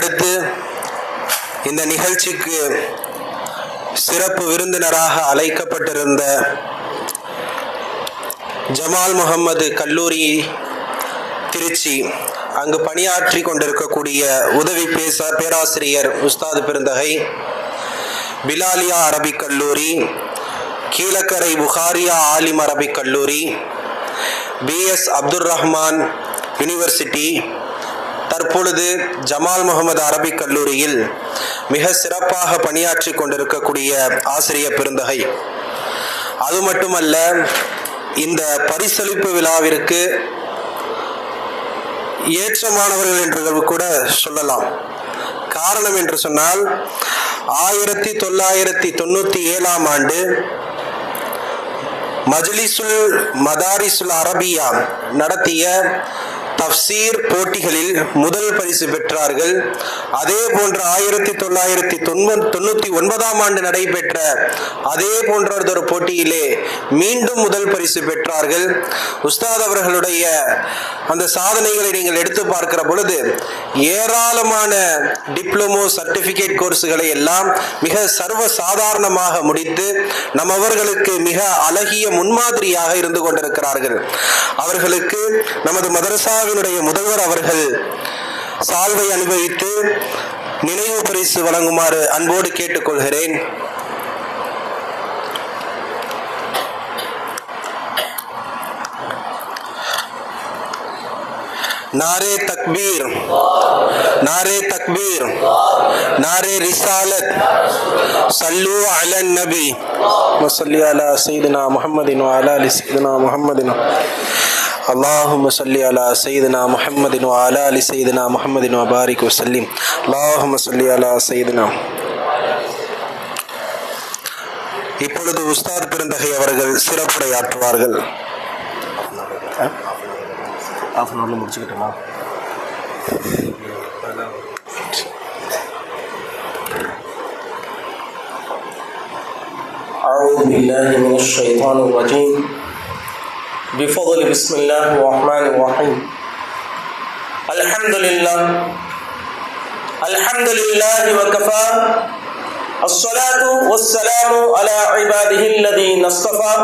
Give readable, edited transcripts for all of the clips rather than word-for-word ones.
அடுத்து இந்த நிகழ்ச்சிக்கு சிறப்பு விருந்தினராக அழைக்கப்பட்டிருந்த ஜமால் முகமது கல்லூரி திருச்சி, அங்கு பணியாற்றி கொண்டிருக்கக்கூடிய உதவி பேராசிரியர் உஸ்தாது பெருந்தகை, பிலாலியா அரபிக் கல்லூரி, கீழக்கரை புகாரியா ஆலிம் அரபிக் கல்லூரி, பிஎஸ் அப்துல் ரஹ்மான் யூனிவர்சிட்டி, தற்பொழுது ஜமால் முகமது அரபிக் கல்லூரியில் மிக சிறப்பாக பணியாற்றி கொண்டிருக்கக்கூடிய ஆசிரியர் பெருந்தகை. அது மட்டுமல்ல, இந்த பரிசளிப்பு விழாவிற்கு ஏற்றமானவர்கள் என்று கூட சொல்லலாம். காரணம் என்று சொன்னால், 1997ஆம் ஆண்டு மஜ்லிசுல் மதாரிசுல் அரபியா நடத்திய தஃப்சீர் போட்டிகளில் முதல் பரிசு பெற்றார்கள். அதே போன்ற 1999ஆம் ஆண்டு நடைபெற்ற அதே போன்றதொரு போட்டியிலே மீண்டும் முதல் பரிசு பெற்றார்கள். உஸ்தாத் அவர்களுடைய அந்த சாதனைகளை நீங்கள் எடுத்து பார்க்கிற பொழுது ஏராளமான டிப்ளமோ சர்டிபிகேட் கோர்ஸுகளை எல்லாம் மிக சர்வ சாதாரணமாக முடித்து நம்மவர்களுக்கு மிக அழகிய முன்மாதிரியாக இருந்து கொண்டிருக்கிறார்கள். அவர்களுக்கு நமது மதரசாவினுடைய முதல்வர் அவர்கள் சால்வை அனுபவித்து நினைவு பரிசு வழங்குமாறு அன்போடு கேட்டுக்கொள்கிறேன். नारे तकबीर, नारे तकबीर, नारे रिसालत, सल्लू अला नबी वसल्ली अला सय्यिदिना मुहम्मदिन व अला आलि सय्यिदिना मुहम्मदिन अल्लाहुम्मा सल्ली अला सय्यिदिना मुहम्मदिन व अला आलि सय्यिदिना मुहम्मदिन व बारिक व सल्लिम अल्लाहुम्मा सल्ली अला सय्यिदिना. இப்பொழுது உஸ்தாத் பெருந்தகை அவர்கள் சிறப்புரையாற்றுவார்கள். ஆஃப்னவரில் முடிச்சுக்கிட்டோமா? أعوذ بالله من الشيطان الرجيم بفضل بسم الله الرحمن الرحيم الحمد لله وكفى الصلاة والسلام على عباده الذين اصطفى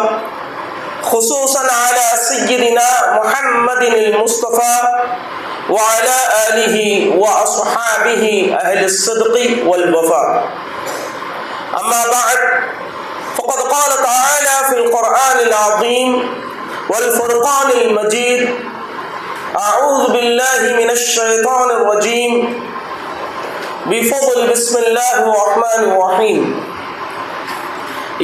خصوصا على سيدنا محمد المصطفى وعلى آله وأصحابه أهل الصدق والوفاء. أما بعد، فقد قال تعالى في القرآن العظيم والفرقان المجيد: أعوذ بالله من الشيطان الرجيم بفضل بسم الله الرحمن الرحيم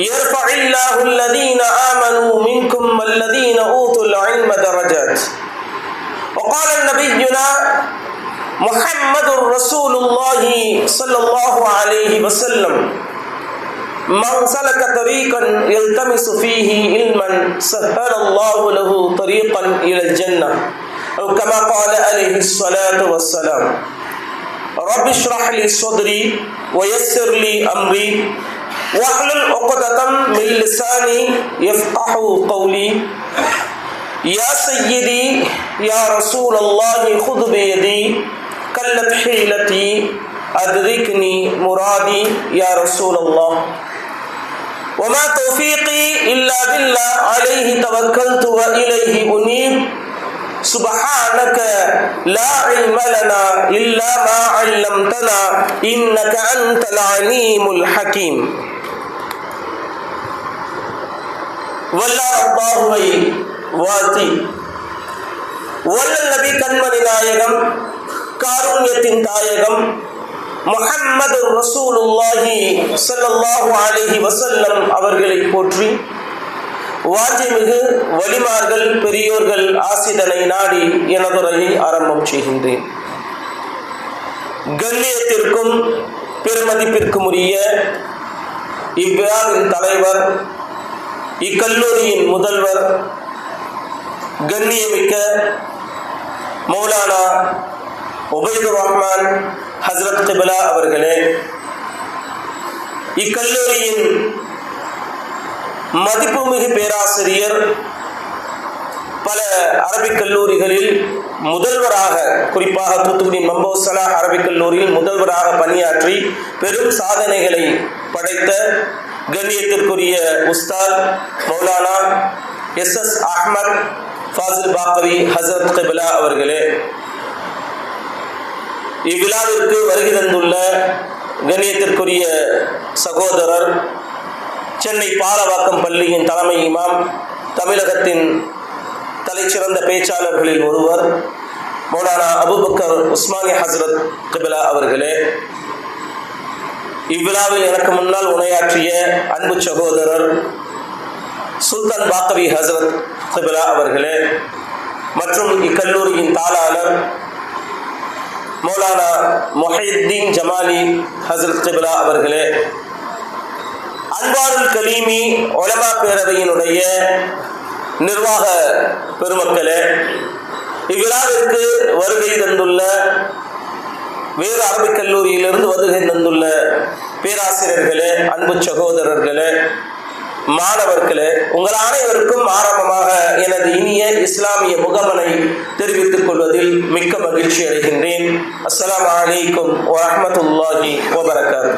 يرفع الله الذين آمنوا منكم والذين أوتوا العلم درجات. وقال نبينا محمد رسول الله صلى الله عليه وسلم: من سلك طريقا يلتمس فيه علما سهل الله له طريقا إلى الجنة، أو كما قال عليه الصلاة والسلام. رب اشرح لي صدري ويسر لي أمري واحلل عقدة من لساني يفقهوا قولي. يا سيدي يا رسول الله خذ بيدي قلت حيلتي أدركني مرادي يا رسول الله. وما توفيقي إلا بالله عليه توكلت وإليه أنيب. سبحانك لا علم لنا إلا ما علمتنا إنك أنت العليم الحكيم. வல்லாஹ்வை வாழ்த்தி வல்லல் நபி கண்மணி நாயகம் காருண்யத்தின் தாயகம் முஹம்மது ரசூலுல்லாஹி ஸல்லல்லாஹு அலைஹி வஸல்லம் அவர்களை போற்றி வாஜிமிகு வலிமார்கள் பெரியோர்கள் ஆசிதனை நாடி எனதுரையை ஆரம்பம் செய்கின்றேன். கண்ணியத்திற்கும் பெருமதிப்பிற்கும் உரிய இவ்விழாவின் தலைவர், இக்கல்லூரியின் முதல்வர், கண்ணியமிக்க மௌலானா உபைதுர் ரஹ்மான் ஹஸ்ரத் கிபிலா அவர்களே, இக்கல்லூரியின் மதிப்புமிகு பேராசிரியர், பல அரபிக் கல்லூரிகளில் முதல்வராக, குறிப்பாக தூத்துக்குடி மம்பௌ சலாஹ் அரபிக் கல்லூரியில் முதல்வராக பணியாற்றி பெரும் சாதனைகளை படைத்த கண்ணியத்திற்குரிய உஸ்தாத் மௌலானா SS அஹ்மத் ஃபாசில் பாக்கவி ஹசரத் கிபிலா அவர்களே, இவ்விழாவிற்கு வருகை தந்துள்ள கண்ணியத்திற்குரிய சகோதரர், சென்னை பாலவாக்கம் பள்ளியின் தலைமை இமாம், தமிழகத்தின் தலைச்சிறந்த பேச்சாளர்களில் ஒருவர் மௌலானா அபூபக்கர் உஸ்மானி ஹசரத் கிபிலா அவர்களே, இவ்விழாவில் எனக்கு முன்னால் உரையாற்றிய அன்பு சகோதரர் சுல்தான் பாக்கவி ஹசரத் கிபிலா அவர்களே, மற்றும் இக்கல்லூரியின் தாளாளர் மௌலானா முஹையுத்தீன் ஜமாலி ஹசரத் கிபிலா அவர்களே, அன்வாருல் கலீமி உலமா பேரவையினுடைய நிர்வாக பெருமக்களே, இவ்விழாவிற்கு வருகை தந்துள்ள வேறு அரபிக் கல்லூரியிலிருந்து வருகை தந்துள்ள பேராசிரியர்களே, அன்பு சகோதரர்களே, மாணவர்களே, உங்கள் அனைவருக்கும் ஆரம்பமாக எனது இனிய இஸ்லாமிய முகமனை தெரிவித்துக் கொள்வதில் மிக்க மகிழ்ச்சி அடைகின்றேன். அஸ்ஸலாமு அலைக்கும் வரஹ்மத்துல்லாஹி வபரகாத்துஹு.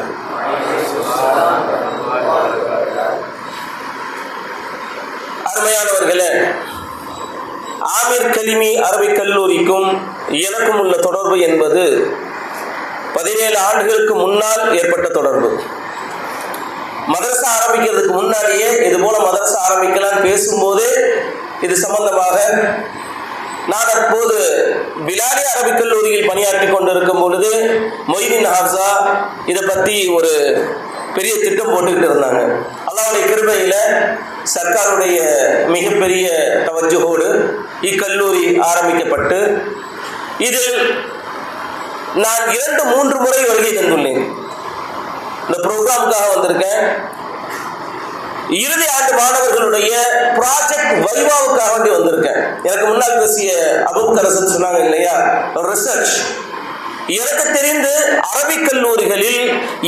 அருமையானவர்களே, ஆமீர் கலிமி அரபிக் கல்லூரிக்கும் எனக்கும் உள்ள தொடர்பு என்பது 17 ஆண்டுகளுக்கு முன்னால் ஏற்பட்ட தொடர்பு. மதரசா ஆரம்பிக்கிறதுக்கு முன்னாடியே இது போல மதரசா ஆரம்பிக்கலாம் பேசும்போதே இது சம்பந்தமாக நான் அப்போது பிலாலி அரபிக் கல்லூரியில் பணியாற்றி கொண்டிருக்கும் பொழுது மொய்தீன் ஹாஃபிஸா இதை பற்றி ஒரு பெரிய திட்டம் போட்டுக்கிட்டு இருந்தாங்க. அல்லாஹ்வுடைய கிருபையில சர்க்காருடைய மிகப்பெரிய தவஜ்ஜுஹோடு இக்கல்லூரி ஆரம்பிக்கப்பட்டு இதில் நான் 2-3 முறை வருகை தந்துள்ளேன். இந்த ப்ரோக்ராமுக்காக வந்திருக்கேன். இறுதி ஆண்டு மாணவர்களுடைய ப்ராஜெக்ட் வைவாவுக்காக வேண்டி வந்திருக்கேன். எனக்கு முன்னால் பேசிய அபூபக்கர் சொன்னாங்க இல்லையா, ரிசர்ச். எனக்கு தெரிந்து அரபிக் கல்லூரிகளில்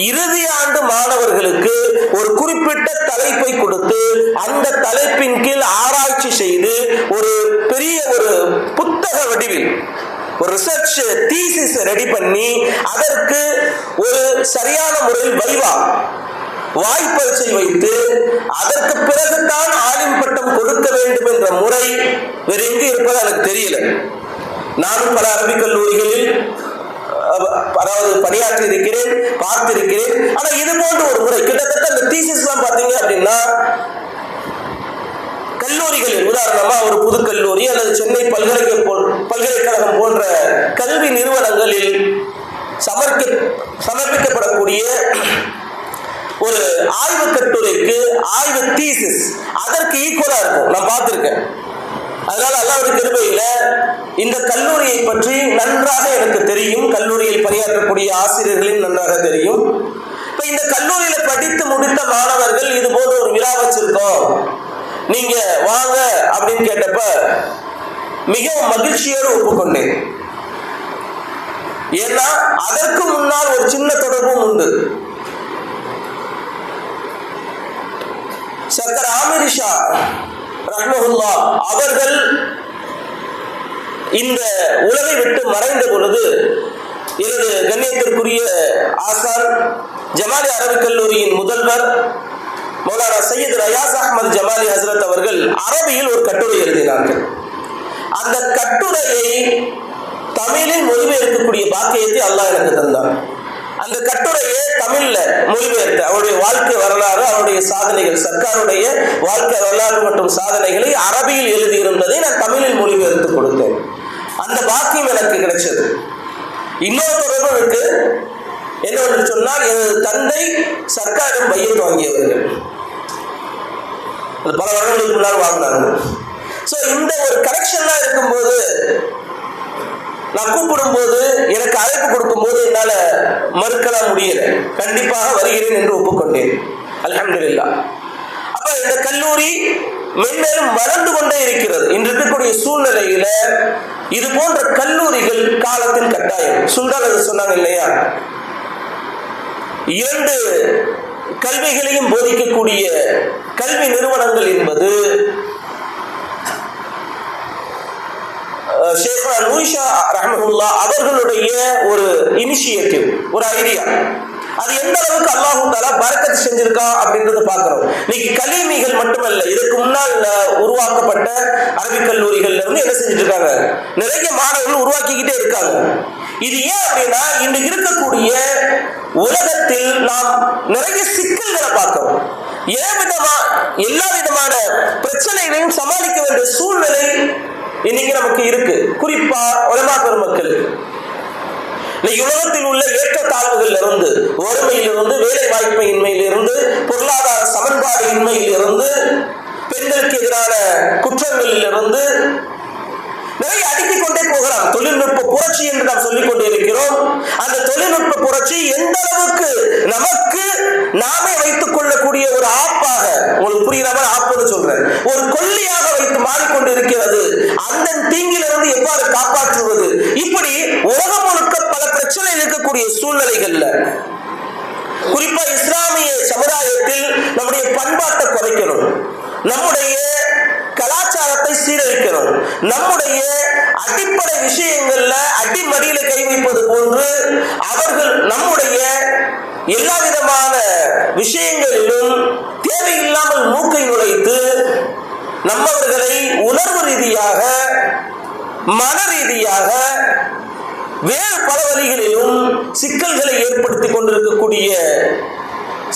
இறுதி ஆண்டு மாணவர்களுக்கு ஒரு குறிப்பிட்ட தலைப்பை கொடுத்து அந்த தலைப்பின் கீழ் ஆராய்ச்சி செய்து ஒரு பெரிய ஒரு புத்தக வடிவில் ஒரு ரிசர்ச் தீசிஸ் ரெடி பண்ணி அதற்கு ஒரு சரியான முறையில் வைவா வாய்ப்பரிசை வைத்து அதற்கு பிறகுதான் ஆலிம் பட்டம் கொடுக்க வேண்டும் என்ற முறை வேறு எங்கு இருப்பது எனக்கு தெரியல. நானும் பல அரபிக் கல்லூரிகளில் அதாவது பணியாற்றி இருக்கிறேன், பார்த்திருக்கிறேன். ஆனா இது போன்ற ஒரு முறை கிட்டத்தட்ட அந்த தீசிஸ் எல்லாம் பாத்தீங்க அப்படின்னா கல்லூரிகளில் உதாரணமா ஒரு புது கல்லூரி அல்லது சென்னை பல்கலைக்கழகம் போன்ற கல்வி நிறுவனங்களில் சமர்ப்பிக்கப்படக்கூடிய ஒரு ஆய்வு கட்டுரைக்கு ஆய்வு தீசிஸ் அதற்கு ஈக்குவலா இருக்கும். நான் பார்த்திருக்கேன். அதனால அல்லாஹ்வுடைய கிருபையில இந்த கல்லூரியை பற்றி நன்றாக எனக்கு தெரியும். கல்லூரியில் பணியாற்றக்கூடிய ஆசிரியர்களின் நன்றாக தெரியும். இப்ப இந்த கல்லூரியில படித்து முடித்த மாணவர்கள் இது போன்ற ஒரு விழா வச்சிருக்கோம், நீங்க வாங்க அப்படின்னு கேட்டப்ப மிகவும் மகிழ்ச்சியோடு ஒப்புக்கொண்டேன். ஏன்னா அதற்கு முன்னால் ஒரு சின்ன தொடர்பும் உண்டு. சர்தார் ஆமீர் ஷா ரஹ்மஹுல்லாஹ் அவர்கள் இந்த உலகை விட்டு மறைந்த பொழுது எனது கண்ணியத்திற்குரிய ஆசான் ஜமாலி அரபிக் கல்லூரியின் முதல்வர் மௌலானா சையத் ரயாஸ் அஹ்மத் ஜமாலி ஹசரத் அவர்கள் அரபியில் ஒரு கட்டுரை எழுதினார்கள். அந்த கட்டுரையை தமிழில் மொழிபெயர்க்கக்கூடிய பாக்கியத்தை அல்லாஹ் எனக்கு தந்தார். அந்த கட்டுரையை தமிழ்ல மொழிபெயர்த்து அவருடைய வாழ்க்கை வரலாறு, அவருடைய சாதனைகள், சர்க்காருடைய வாழ்க்கை வரலாறு மற்றும் சாதனைகளை அரபியில் எழுதியிருந்ததை நான் தமிழில் மொழிபெயர்த்து கொடுத்தேன். அந்த பாக்கியம் எனக்கு கிடைச்சது. இன்னொரு தொடர்பு இருக்கு. என்னவென்று சொன்னால் எனது தந்தை சர்க்காரிடம் பையத் வாங்கியவர்கள், பல வருடங்களுக்கு முன்னால் வாங்கினாங்க. ஸோ இந்த ஒரு கனெக்ஷன்லாம் இருக்கும்போது நான் கூப்பிடும் போது எனக்கு அழைப்பு கொடுக்கும் போது என்னால மறுக்கலாம் முடியல. கண்டிப்பாக வருகிறேன் என்று ஒப்புக்கொண்டேன். அல்ஹம்துலில்லாஹ். அப்ப இந்த கல்லூரி மென்மேலும் வளர்ந்து கொண்டே இருக்கிறது. இன்று இருக்கக்கூடிய சூழ்நிலையில இது போன்ற கல்லூரிகள் காலத்தின் கட்டாயம். சுல்தான் சொன்னாங்க இல்லையா, 2 கல்விகளையும் போதிக்கக்கூடிய கல்வி நிறுவனங்கள் என்பது ஷேக் நூஷா ரஹ்மத்துல்லாஹ் அவர்களுடைய ஒரு இனிஷியேட்டிவ், ஒரு ஐடியா. அது எந்த அளவுக்கு அல்லாஹ் தஆலா பரக்கத் செஞ்சிருக்கான் அப்படின்றத பார்க்கிறோம். இன்னைக்கு கலீமிகள் மட்டுமல்ல, இதுக்கு முன்னால் உருவாக்கப்பட்ட அரபிக் கல்லூரிகள்ல இருந்து என்ன செஞ்சுட்டு இருக்காங்க, நிறைய மாணவர்கள் உருவாக்கிக்கிட்டே இருக்காங்க. இது ஏன் அப்படின்னா, இன்று இருக்கக்கூடிய உலகத்தில் நாம் நிறைய சிக்கல்களை பார்க்கிறோம். எல்லா விதமான பிரச்சனைகளையும் சமாளிக்க வேண்டிய சூழ்நிலை இன்னைக்கு நமக்கு இருக்கு. குறிப்பா உலமா பெருமக்கள் உலகத்தில் உள்ள ஏற்றத்தாழ்வுகள் இருந்து, வறுமையிலிருந்து, வேலை வாய்ப்பு இன்மையிலிருந்து, பொருளாதார சமன்பாடு இன்மையிலிருந்து, பெண்களுக்கு எதிரான குற்றங்களில் இருந்து நிறைய அடுக்கிக் கொண்டே போகலாம். தொழில்நுட்ப புரட்சி என்று நாம் சொல்லிக் கொண்டே இருக்கிறோம். அந்த தொழில்நுட்ப புரட்சி எந்த அளவுக்கு நமக்கு நாமே வைத்துக் கொள்ளக்கூடிய ஒரு ஆப்பாக, உங்களுக்கு புரியாம ஆப்புன்னு சொல்றேன், ஒரு கொல்லியாக வைத்து மாறிக்கொண்டு இருக்கிறது. அந்த தீங்கிலிருந்து எவ்வாறு காப்பாற்றுவது, இப்படி உலகம் முழுக்க பல பிரச்சனை இருக்கக்கூடிய சூழ்நிலைகள்ல குறிப்பா இஸ்லாமிய சமுதாயத்தில் நம்முடைய பண்பாட்டை குறைக்கணும், நம்முடைய கலாச்சாரத்தை சீரழிக்கணும், நம்முடைய அடிப்படை விஷயங்கள்ல அடிமடியில கை வைப்பது போன்று அவர்கள் நம்முடைய எல்லா விதமான விஷயங்களிலும் தேவையில்லாமல் மூக்கை நுழைத்து நம்மவர்களை உணர்வு ரீதியாக, மன ரீதியாக, வேறு பல வழிகளிலும் சிக்கல்களை ஏற்படுத்திக் கொண்டிருக்கக்கூடிய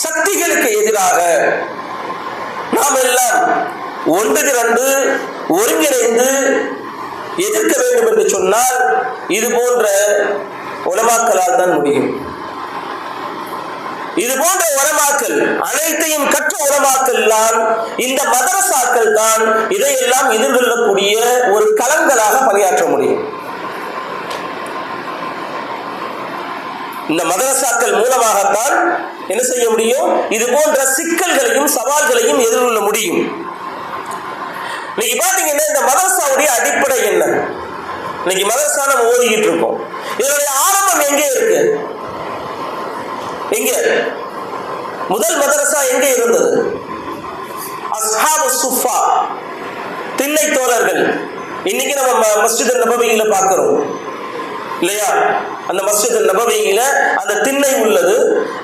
சக்திகளுக்கு எதிராக நாம் எல்லாம் ஒன்று திரண்டு ஒருங்கிணைந்து எதிர்க்க வேண்டும் என்று சொன்னால் இது போன்ற உலமாக்களால் தான் முடியும். இது போன்ற உலமாக்கள், அனைத்தையும் கற்ற உலமாக்கள் தான், இந்த மதரசாக்கள் தான் இதையெல்லாம் எதிர்கொள்ளக்கூடிய ஒரு களங்களாக பணியாற்ற முடியும். இந்த மதரசாக்கள் மூலமாகத்தான் என்ன செய்ய முடியும், இது போன்ற சிக்கல்களையும் சவால்களையும் எதிர்கொள்ள முடியும். இன்னைக்கு பாத்தீங்கன்னா இந்த மதரசாவுடைய அடிப்படை என்ன? இன்னைக்கு மதரசா நம்ம ஓதிக்கிட்டு இருக்கோம். இதனுடைய ஆரம்பம் எங்கே இருக்கு? எங்க முதல் மதரசா எங்கே இருந்தது? அஸ்ஹாபு சுஃபா, திண்ணை தோழர்கள். இன்னைக்கு நம்ம மஸ்ஜித் நபவியில பார்க்கிறோம் இல்லையா? அந்த மஸ்ஜித் நபவியில அந்த திண்ணை உள்ளது.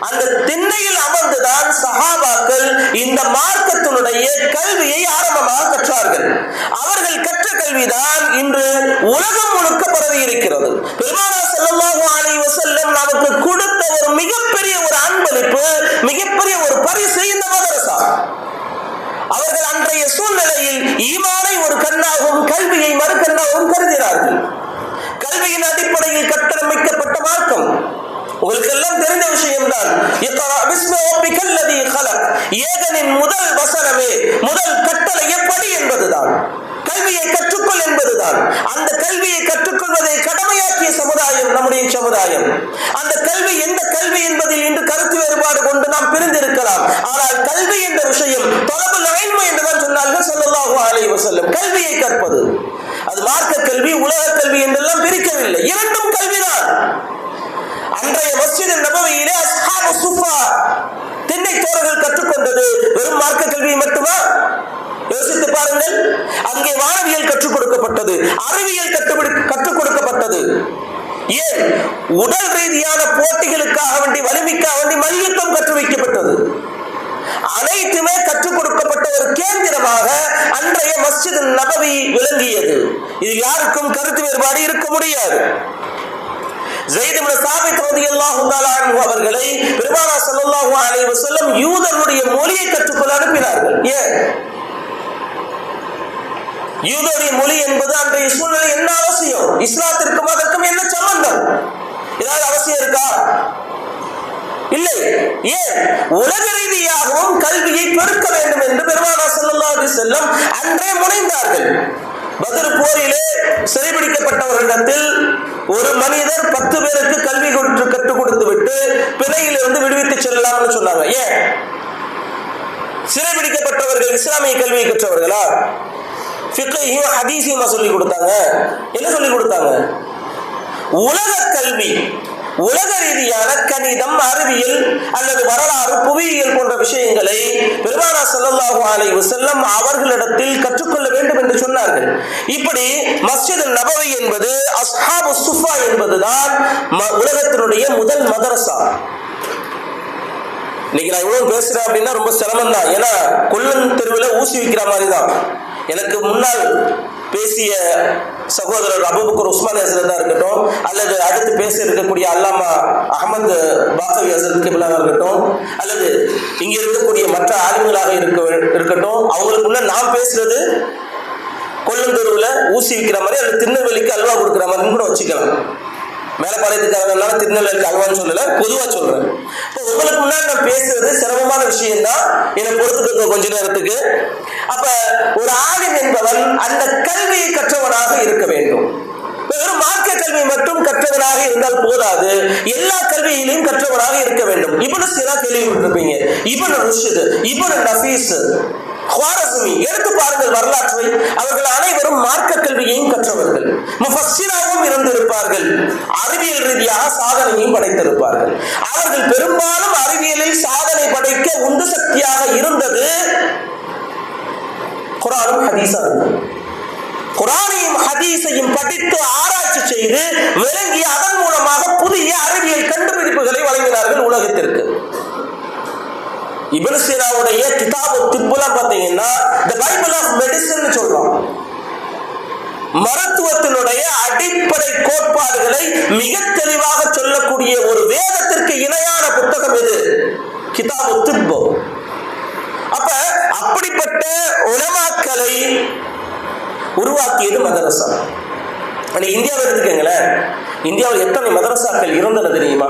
அந்த திண்ணையில் அமர்ந்துதான் சஹாபாக்கள் இந்த மார்க்கத்தினுடைய கல்வியை ஆரம்பமாக கற்றார்கள். அவர்கள் கற்ற கல்விதான் இன்று உலகம் முழுக்க பரவி இருக்கிறது. பெருமானார் ஸல்லல்லாஹு அலைஹி வஸல்லம் நமக்கு கொடுத்த ஒரு மிகப்பெரிய ஒரு அன்பளிப்பு, மிகப்பெரிய ஒரு பரிசு இந்த மதரசா. அவர்கள் அன்றைய சூழ்நிலையில் ஈமானை ஒரு கண்ணாகவும் கல்வியை மறு கண்ணாகவும் கருதினார்கள். கல்வியின் அடிப்படையில் கட்டமைக்கப்பட்ட மார்க்கம் உங்களுக்கு எல்லாம் தெரிந்த விஷயம்தான். ஏகனின் முதல் வசனமே, முதல் கட்டளை எப்படி என்பதுதான், கல்வியை கற்றுக்கொள் என்பதுதான். அந்த கல்வியை கற்றுக்கொள்வதை கடமையாக்கிய சமுதாயம் நம்முடைய சமுதாயம். அந்த கல்வி எந்த கல்வி என்பதில் இன்று கருத்து வேறுபாடு கொண்டு நாம் பிரிந்திருக்கலாம். ஆனால் கல்வி என்ற விஷயம் தொலபுல் இல்ம் என்றுதான் சொன்னார்கள் ஸல்லல்லாஹு அலைஹி வஸல்லம். கல்வியை கற்பது, அது மார்க்க கல்வி, உலக கல்வி என்றெல்லாம் பிரிக்கவில்லை, இரண்டும் கல்விதான். அன்றைய மஸ்ஜித் நபவியிலே அஸ்ஹாபு சுஃபா திண்ணை தோழர்கள் கற்றுக்கொண்டது வெறும் மார்க்க கல்வி மட்டுமா? யோசித்து பாருங்கள். அங்கே வானவியல் கற்றுக் கொடுக்கப்பட்டது, அறிவியல் கற்றுக் கொடுக்கப்பட்டது. ஏன்? உடல் ரீதியான போட்டிகளுக்காக வேண்டி, வலிமைக்காக வேண்டி மல்யுத்தம் கற்று வைக்கப்பட்டது. அனைத்துமே கற்றுக் கொடுக்கப்பட்ட ஒரு கேந்திரமாக அன்றைய மஸ்ஜித் நபவி விளங்கியது. இதில் யாருக்கும் கருத்து வேறுபாடு இருக்க முடியாது. ஸைத் இப்னு சாபித் ரலியல்லாஹு தஆலா அன்ஹு அவர்களை பெருமானார் ஸல்லல்லாஹு அலைஹி வஸல்லம் யூதர்களுடைய மொழியை கற்றுக்கொள்ள அனுப்பினார்கள். ஏன்? யூதருடைய மொழி என்பது அன்றைய சூழ்நிலை என்ன அவசியம்? இஸ்லாத்திற்கும் அதற்கும் என்ன சம்பந்தம்? ஏதாவது அவசியம் இருக்கா? இல்லை. ஏன்? உலக ரீதியாகவும் கல்வியை பெருக்க வேண்டும் என்று பெருமானார் ஸல்லல்லாஹு அலைஹி வஸல்லம் அன்றே முனைந்தார்கள். பத்ர் போரிலே சிறைபிடிக்கப்பட்டவர்களிடத்தில் ஒரு மனிதர் 10 பேருக்கு கல்வி கற்றுக் கொடுத்து விட்டு பிணையிலிருந்து விடுவித்து செல்லலாம்னு சொன்னாங்க. ஏன்? சிறைபிடிக்கப்பட்டவர்கள் இஸ்லாமிய கல்வியை கற்றவர்களா? ஃபிக்ஹையும் ஹதீஸையுமா சொல்லிக் கொடுத்தாங்க? என்ன சொல்லிக் கொடுத்தாங்க? உலக கல்வி, உலக ரீதியான கணிதம், அறிவியல் அல்லது வரலாறு, புவியியல் போன்ற விஷயங்களை பெருமானார் ஸல்லல்லாஹு ஸல்லல்லாஹு அலைஹி வஸல்லம் அவர்களிடத்தில் கற்றுக்கொள்ள வேண்டும் என்று சொன்னார்கள். இப்படி மஸ்ஜித் நபவி என்பது அஸ்ஹாபு சுஃபா என்பதுதான் உலகத்தினுடைய முதல் மதரசா. இன்னைக்கு நான் இவ்வளவு பேசுறேன் அப்படின்னா ரொம்ப சிரமம் தான். ஏன்னா கொல்லன் தெருவில் ஊசி வைக்கிற மாதிரி தான். எனக்கு முன்னால் பேசிய சகோதரர் அபூபக்கர் உஸ்மானி ஹசரத்தா இருக்கட்டும், அல்லது அடுத்து பேச இருக்கக்கூடிய அல்லாமா அஹமது பாக்கவி ஹசரத் கிப்லாவா இருக்கட்டும், அல்லது இங்க இருக்கக்கூடிய மற்ற ஆளுங்களாக இருக்கட்டும், அவங்களுக்குள்ள நான் பேசுறது கொல்லந்தூர்ல ஊசி விற்கிற மாதிரி அல்லது திருநெல்வேலிக்கு அல்வா கொடுக்குற மாதிரி கூட வச்சுக்கலாம். மேலப்பாளையத்துக்காரங்கனால திருநெல்வேலிக்கு அல்வான்னு சொல்லல, பொதுவா சொல்றேன். இப்போ உங்களுக்கு முன்னாடி நான் பேசுறது சிரமமான விஷயம் தான், என்னை பொறுத்துக்க கொஞ்ச நேரத்துக்கு. அப்ப ஒரு ஆலிம் என்பவன் அந்த கல்வியை கற்றவனாக இருக்க வேண்டும். வெறும் மார்க்க கல்வி மட்டும் கற்றவனாக இருந்தால் போதாது, எல்லா கல்வியிலையும் கற்றவனாக இருக்க வேண்டும். இப்னு சீனா கேள்விப்பட்டிருப்பீங்க, இப்னு ருஷ்த், இப்னு நஃபீஸ், குவாரஸ்மி, எடுத்து பாருங்கள் வரலாற்றை. அவர்கள் அனைவரும் மார்க்க கல்வியையும் கற்றவர்கள், முஃபஸ்ஸிராவும் இருந்திருப்பார்கள், அறிவியல் ரீதியாக சாதனையும் படைத்திருப்பார்கள். அவர்கள் பெரும்பாலும் அறிவியலில் சாதனை படைக்க உந்து சக்தியாக இருந்தது குர்ஆனும் ஹதீஸும். குர்ஆனையும் ஹதீஸையும் படித்து ஆராய்ச்சி செய்து விளங்கி அதன் மூலமாக புதிய அறிவியல் கண்டுபிடிப்புகளை வழங்கினார்கள் உலகத்திற்கு. இப்னு சீனாவுடைய கிதாபு திப்புலாம் பார்த்தீங்கன்னா தி பைபிள் ஆஃப் மெடிசின் சொல்றோம். மருத்துவத்தினுடைய அடிப்படை கோட்பாடுகளை மிக தெளிவாக சொல்லக்கூடிய ஒரு வேதத்திற்கு இணையான புத்தகம் இது கிதாபு திப்பு. அப்ப அப்படிப்பட்ட உலமாக்களை உருவாக்கியது மதரசா. இந்தியாவை எடுத்துக்கங்களேன், இந்தியாவில் எத்தனை மதரசாக்கள் இருந்தன தெரியுமா?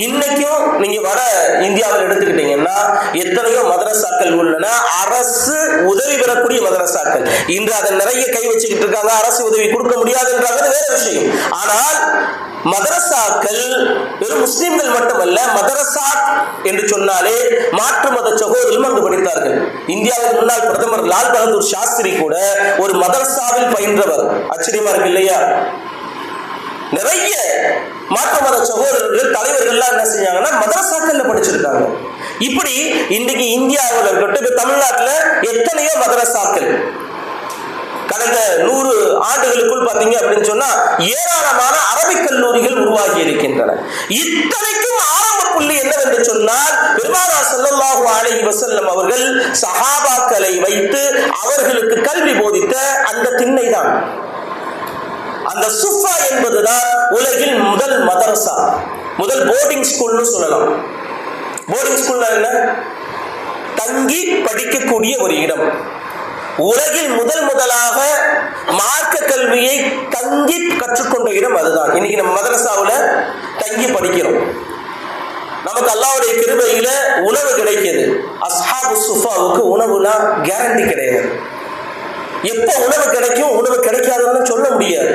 இன்னைக்கும் நீங்க வட இந்தியாவில் எடுத்துக்கிட்டீங்கன்னா எத்தனையோ மதரசாக்கள் உள்ளன, அரசு உதவி பெறக்கூடிய மதரசாக்கள். இன்று அதை நிறைய கை வச்சுக்கிட்டு இருக்காங்க, அரசு உதவி கொடுக்க முடியாதுன்றாங்க, வேற விஷயம். ஆனால் மதரசாக்கள் வெறும் முஸ்லிம்கள் மட்டுமல்ல, மதரசா என்று சொன்னாலே மாற்று மத சகோதரர்களும் அங்கு படித்தார்கள். இந்தியாவின் முன்னாள் பிரதமர் லால் பகதூர் சாஸ்திரி கூட ஒரு மதரசாவில் பயின்றவர். ஆச்சரியமா இருக்கு இல்லையா? நிறைய மாற்று மத சகோதரர்கள் தலைவர்கள்லாம் என்ன செஞ்சாங்கன்னா மதரசாக்கள்ல படிச்சிருக்காங்க. இப்படி இன்னைக்கு இந்தியாவில் இருக்கட்டும், தமிழ்நாட்டில் எத்தனையோ மதரசாக்கள் கடந்த 100 ஆண்டுகளுக்குள் பாத்தீங்க அப்படின்னு சொன்னா ஏராளமான அரபிக் கல்லூரிகள் உருவாகி இருக்கின்றன. இத்தனைக்கும் ஆரம்ப புள்ளி என்னவென்று சொன்னால் பெருமானார் ஸல்லல்லாஹு அலைஹி வஸல்லம் அவர்கள் சஹாபாக்களை வைத்து அவர்களுக்கு கல்வி போதித்த அந்த திண்ணை தான். அந்த சுஃபா என்பதுதான் உலகில் முதல் மதரசா, முதல் போர்டிங் ஸ்கூல்னு சொல்லலாம். போர்டிங் ஸ்கூல்னா என்ன? தங்கி படிக்கக்கூடிய ஒரு இடம். உலகில் முதலாக மார்க்க கல்வியை தங்கி கற்றுக்கொண்ட இடம் அதுதான். இன்னைக்கு நம்ம மதரசாவுல தங்கி படிக்கிறோம். நமக்கு அல்லாஹ்வுடைய கிருபையில உணவு கிடைக்குது. அஸ்ஹாபு சுஃபாவுக்கு உணவுனா கேரண்டி கிடையாது. எப்ப உணவு கிடைக்கும், உணவு கிடைக்காதுன்னு சொல்ல முடியாது.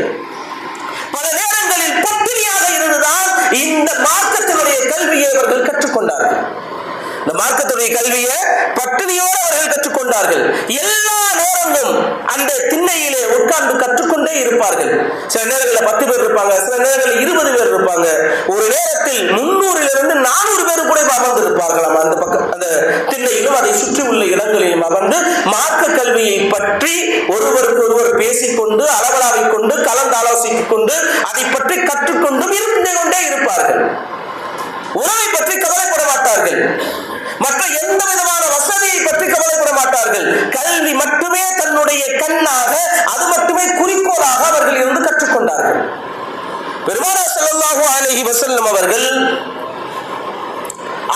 பல நேரங்களில் பட்டினியாக இருந்துதான் இந்த மார்க்கத்தினுடைய கல்வியை அவர்கள் கற்றுக்கொண்டார்கள். இந்த மார்க்கத்துடைய கல்வியை பட்டினியோடு அவர்கள் கற்றுக்கொண்டார்கள். எல்லா நேரமும் அந்த திண்ணையிலே உட்கார்ந்து கற்றுக்கொண்டே இருப்பார்கள். சில நேரங்களில் 10 பேர் இருப்பாங்க, சில நேரங்களில் 20 பேர் இருப்பாங்க. ஒரு நேரத்தில் 300 400 பேர் கூட அமர்ந்து இருப்பார்களாம். அந்த பக்கம் அந்த திண்ணையிலும் அதை சுற்றி உள்ள இடங்களிலும் அமர்ந்து மார்க்க கல்வியை பற்றி ஒருவருக்கு ஒருவர் பேசிக்கொண்டு அளவலாவை கொண்டு கலந்து ஆலோசித்துக் கொண்டு அதை பற்றி கற்றுக்கொண்டும் இருந்து கொண்டே இருப்பார்கள். உணவை பற்றி கவலைப்பட மாட்டார்கள், மற்ற எந்த விதமான வசதியை பற்றி கவலைப்பட மாட்டார்கள். கல்வி மட்டுமே தன்னுடைய கண்ணாக, அது மட்டுமே குறிக்கோளாக அவர்கள் இருந்து கற்றுக்கொண்டார்கள். பெருமானார் ஸல்லல்லாஹு அலைஹி வஸல்லம் அவர்கள்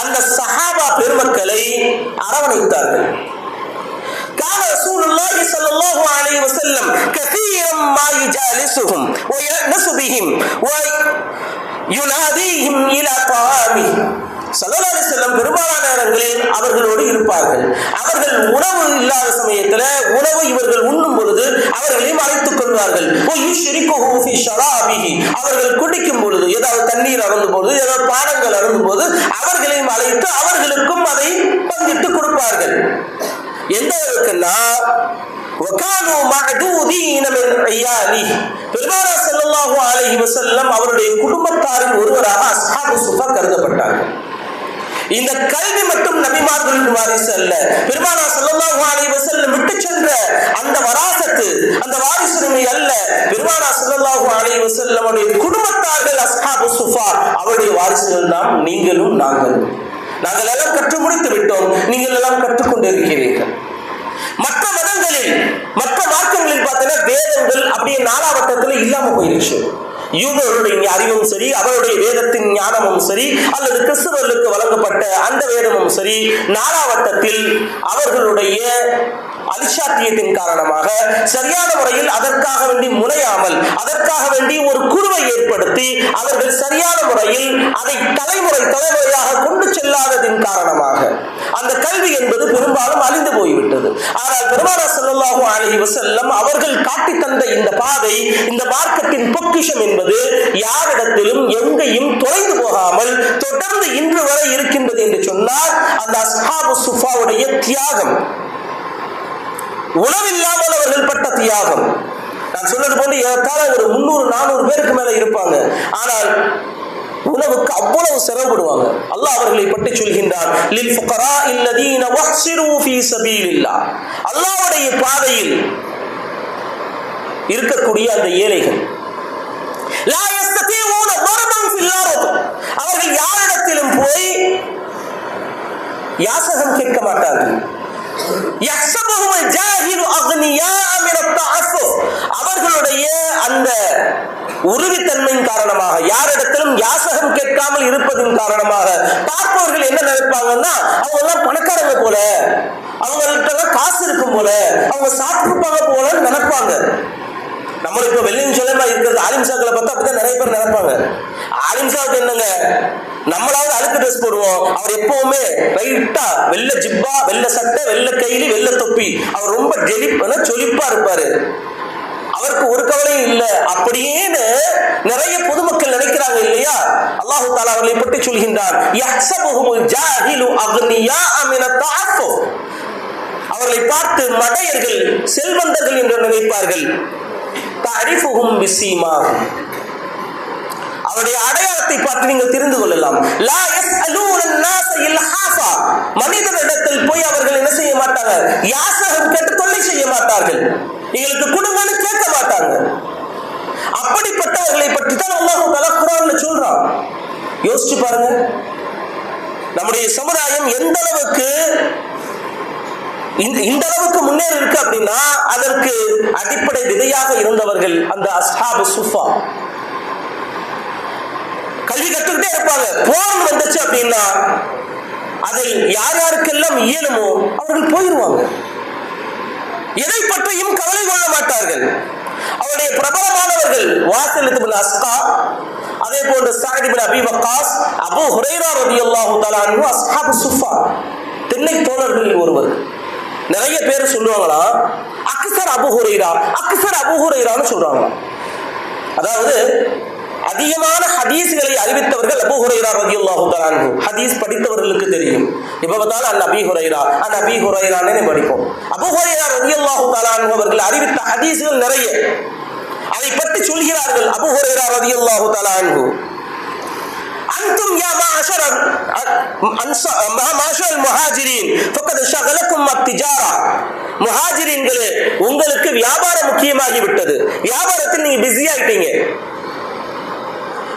அந்த சஹாபா பெருமக்களை அரவணைத்தார்கள். கான ரசூலுல்லாஹி ஸல்லல்லாஹு அலைஹி வஸல்லம் கதீரம் மா யுஜாலிசுஹும் வ யனஸு பிஹிம் வ யுனாதீஹிம் இலா தாமி. ஸல்லல்லாஹு அலைஹி வஸல்லம் பெரும்பாலான நேரங்களில் அவர்களோடு இருப்பார்கள். அவர்கள் உணவு இல்லாத சமயத்தில் உணவு இவர்கள் உண்ணும் பொழுது அவர்களையும் அழைத்துக் கொள்வார்கள். அவர்கள் குடிக்கும் பொழுது, ஏதாவது தண்ணீர் அருந்தும் பொழுது, ஏதாவது பானங்கள் அருந்தும் போது அவர்களையும் அழைத்து அவர்களுக்கும் அதை பங்கிட்டு கொடுப்பார்கள். எந்த அளவுக்குன்னா பெருமானார் ஸல்லல்லாஹு அலைஹி வஸல்லம் அவருடைய குடும்பத்தாரில் ஒருவராக அஸ்ஹாபு சுஃபா கருதப்பட்டார்கள். இந்த கல்வி மட்டும் நபிமார்களின் வாரிசு அல்ல. பெருமானார் ஸல்லல்லாஹு நாங்கள் எல்லாம் கற்று முடித்து விட்டோம், நீங்கள் எல்லாம் கற்றுக்கொண்டு இருக்கிறீர்கள். மற்ற மதங்களில் மற்ற மார்க்கங்களில் பார்த்தீங்கன்னா வேதங்கள் அப்படியே நாலாவட்டத்தில் இல்லாம போயிருச்சு. யூதர்களுடைய அறிவும் சரி, அவருடைய வேதத்தின் ஞானமும் சரி, அல்லது கிறிஸ்தவர்களுக்கு வழங்கப்பட்ட அந்த வேதமும் சரி, நாலாவட்டத்தில் அவர்களுடைய அலிஷாத்தியத்தின் காரணமாக சரியான முறையில் அதற்காக வேண்டி முனையாமல், அதற்காக வேண்டி ஒரு குழுவை ஏற்படுத்தி அவர்கள் சரியான முறையில் அதை தலைமுறையாக கொண்டு செல்லாததின் காரணமாக அந்த கல்வி என்பது பெரும்பாலும் அழிந்து போய்விட்டது. ஆனால் பெருமானார் ஸல்லல்லாஹு அலைஹி வஸல்லம் அவர்கள் காட்டி தந்த இந்த பாதை, இந்த மார்க்கத்தின் பொக்கிஷம் என்பது யாரிடத்திலும் எங்கேயும் தொலைந்து போகாமல் தொடர்ந்து இன்று வரை இருக்கின்றது என்று சொன்னால் அந்த அஸ்ஹாபு சுஃபாவுடைய தியாகம், உணவில்லாமல் அவர்கள் பட்ட தியாகம். நான் சொன்னது போன்று ஏறத்தாழ ஒரு 300-400 பேருக்கு மேல இருப்பாங்க. ஆனால் உணவுக்கு அவ்வளவு சிரமப்படுவாங்க. அல்லாஹ் அவர்களை பற்றி சொல்கின்றான், லில் ஃபுகராஇல் லதீன வஹ்சிரு ஃபீ சபீலில்லாஹ். அல்லாஹ்வுடைய பாதையில் இருக்கக்கூடிய அந்த ஏழைகள், லா யஸ்ததீஊன மர்தன் ஃபில் அர்த், அவர்கள் யாரிடத்திலும் போய் யாசகம் கேட்க மாட்டார்கள். யஹ்சபுஹுல் ஜாஹிலு அக்னியாஅ மின் அத்தஅஃஃபுஃப், அவர்களுடைய அந்த உறுதித்தன்மையின் காரணமாக, யாரிடத்திலும் யாசகம் கேட்காமல் இருப்பதின் காரணமாக பார்ப்பவர்கள் என்ன நினைப்பாங்கன்னா, அவங்க எல்லாம் பணக்காரங்க போல, அவங்கள்ட்ட காசு இருக்கும் போல, அவங்க சாப்பிட்டுருப்பாங்க போல நினைப்பாங்க. நம்மளுக்கு இப்ப வெள்ளியும் சொல்லமா இருக்கிறது ஆலிம்சாக்களை பார்த்தா அப்படிதான் நிறைய பேர் நினைப்பாங்க. ஆலிம்சாவுக்கு என்னங்க, நம்மளாவது அழுக்கு ட்ரெஸ் போடுவோம், அவர் எப்பவுமே ரைட்டா வெள்ளை ஜிப்பா, வெள்ளை சட்டை, வெள்ளை கைலி, வெள்ளை தொப்பி, அவர் ரொம்ப சொலிப்பா இருப்பாரு, அவருக்கு ஒரு கவலையும் இல்லை அப்படின்னு நிறைய பொதுமக்கள் நினைக்கிறாங்க இல்லையா? அல்லாஹ் தஆலா அவர்களை பற்றி சொல்கின்றான், யஹ்சபுஹுல் ஜாஹிலு அக்னியாஅ மின் அத்தஅஃஃபுஃப், அவர்களை பார்த்து மடையர்கள் செல்வந்தர்கள் என்று நினைப்பார்கள். தஅரிஃபுஹும் பிஸீமாஹும், அவருடைய அடையாளத்தை பார்த்து நீங்கள் தெரிந்து கொள்ளலாம். லா யஸ்அலூன الناس இல்ஹாஃபா, மனிதனிடத்தில் போய் அவர்கள் என்ன செய்ய மாட்டாங்க, யாசகம் கேட்டு தொல்லை செய்ய மாட்டார்கள், எங்களுக்கு குடும்பம்னு கேட்க மாட்டாங்க. அப்படிப்பட்டவர்களை பற்றி தான் அல்லாஹ் தஆலா குர்ஆன்ல சொல்றான். யோசிச்சு பாருங்க, நம்முடைய சமுதாயம் எந்த அளவுக்கு இந்த அளவுக்கு முன்னேறி இருக்கு அப்படின்னா அதற்கு அடிப்படை விதையாக இருந்தவர்கள் அந்த அஸ்ஹாபு சுஃபா. கல்வி கற்றுக்கிட்டே இருப்பாங்க. போர் வந்துச்சு அப்படின்னா அதில் யார் யாருக்கெல்லாம் இயலுமோ அவர்கள் போயிடுவாங்க. எதை பற்றியும் கவலை கொள்ள மாட்டார்கள். அவருடைய பிரபலமானவர்கள் வாசில் இப்னு அஸ்கா, அதே போன்று சஅத் இப்னு அபி வக்காஸ், அபூ ஹுரைரா ரலியல்லாஹு தஆலா அன்ஹு அஸ்ஹாபு சுஃபா, திண்ணை தோழர்களில் ஒருவர். நிறைய பேர் சொல்லுவாங்களா அக்ஸர் அபூ ஹுரைரான்னு சொல்றாங்களா. அதாவது அதிகமான ஹதீஸ்களை அறிவித்தவர்கள் அபூ ஹுரைரா ரலியல்லாஹு தஆலா அன்ஹு. ஹதீஸ் படித்தவர்களுக்கு தெரியும். இப்ப பார்த்தாலும் அன் அபீ ஹுரைரான்னு படிப்போம். அபூ ஹுரைரா ரலியல்லாஹு தஆலா அன்ஹு அவர்கள் அறிவித்த ஹதீஸ்கள் நிறைய. அதை பற்றி சொல்கிறார்கள் அபூ ஹுரைரா ரலியல்லாஹு தஆலா அன்ஹு, அன்தும் யா மாஷர் முஹாஜிரின் ஃபக்கத் ஷகலக்கும் அத்திஜாரா, முஹாஜிரின்களே உங்களுக்கு வியாபாரம் முக்கியமாகி விட்டது, வியாபாரத்தில் நீங்க பிஸி ஆயிட்டீங்க.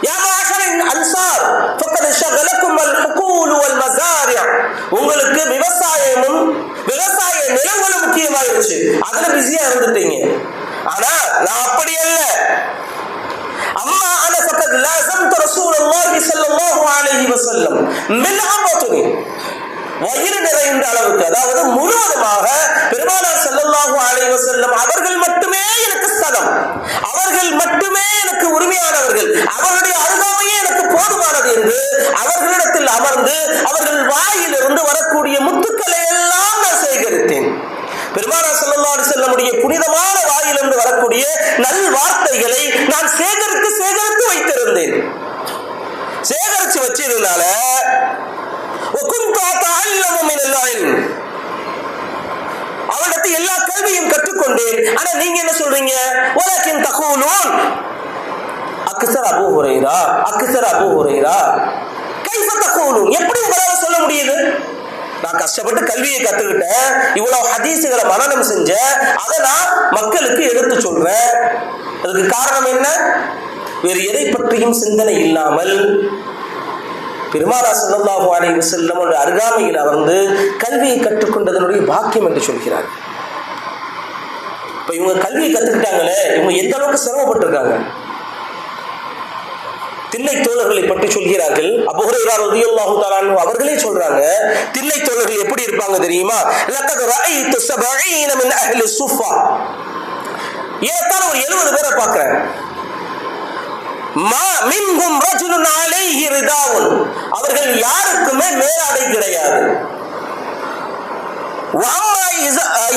யா மாஷர் அன்சார் ஃபக்கத் ஷகலக்கும் அல் ஹுகூல் வல் மஸாரி', உங்களுக்கு விவசாயமும் விவசாய நிலங்களும் முக்கியமாயிருச்சு, அதுல பிஸியா இருந்துட்டீங்க. ஆனா நான் அப்படி அல்ல. அம்மா அன ஃபக்கத் லாஸம்து ரசூலுல்லாஹி ஸல்லல்லாஹு அலைஹி வஸல்லம் மில்அபத்னி, வயிறு நிறைந்த அளவுக்கு, அதாவது முழுவதுமாக பெருமானார் ஸல்லல்லாஹு அலைஹி வஸல்லம் அவர்கள் மட்டுமே எனக்கு சதம், அவர்கள் மட்டுமே எனக்கு உரிமையானவர்கள், அவருடைய அருகாமையே எனக்கு போதுமானது என்று அவர்களிடத்தில் அமர்ந்து அவர்கள் வாயிலிருந்து வரக்கூடிய முத்துக்களை எல்லாம் நான் சேகரித்தேன். பெருமானார் ஸல்லல்லாஹு அலைஹி வஸல்லமுடைய புனிதமான வாயிலிருந்து வரக்கூடிய நல் வார்த்தைகளை நான் சேகரித்து வைத்திருந்தேன். சேகரித்து வச்சதுனால அவரிடத்தில் எல்லா கல்வியும் கற்றுக்கொண்டேன். ஆனா நீங்க என்ன சொல்றீங்க, வலக்கின் தகூலூன் அக்ஸர் அபூ ஹுரைரா கைஃப தகூலூன், எப்படி உங்களால சொல்ல முடியுது? நான் கஷ்டப்பட்டு கல்வியை கத்துக்கிட்டேன், இவ்வளவு ஹதீசுகளை மனனம் செஞ்சேன், அதை நான் மக்களுக்கு எடுத்து சொல்றேன். அதுக்கு காரணம் என்ன? வேறு எதை பற்றியும் சிந்தனை இல்லாமல் பெருமானார் ஸல்லல்லாஹு அலைஹி வஸல்லம் அருகாமையில் அமர்ந்து கல்வியை கற்றுக்கொண்டதனுடைய பாக்கியம் என்று சொல்கிறார். இப்ப இவங்க கல்வியை கத்துக்கிட்டாங்களே, இவங்க எந்த அளவுக்கு சிரமப்பட்டிருக்காங்க. திண்ணை தோழர்களை பற்றி சொல்கிறார்கள். அபூ ஹுரைரா ரலியல்லாஹு தஆலா அன்ஹு அவர்களே சொல்றாங்க, திண்ணை தோழர்கள் எப்படி இருப்பாங்க தெரியுமா? லக்கத் ரஅய்து 70 மின் அஹ்லி ஸுஃபா, ஏறத்தாழ ஒரு 70 பேரை பார்க்கிறேன். மா மின்ஹும் ரஜுலுன் அலைஹி ரிதாவுன், அவர்கள் யாருக்குமே மேலாடை கிடையாது.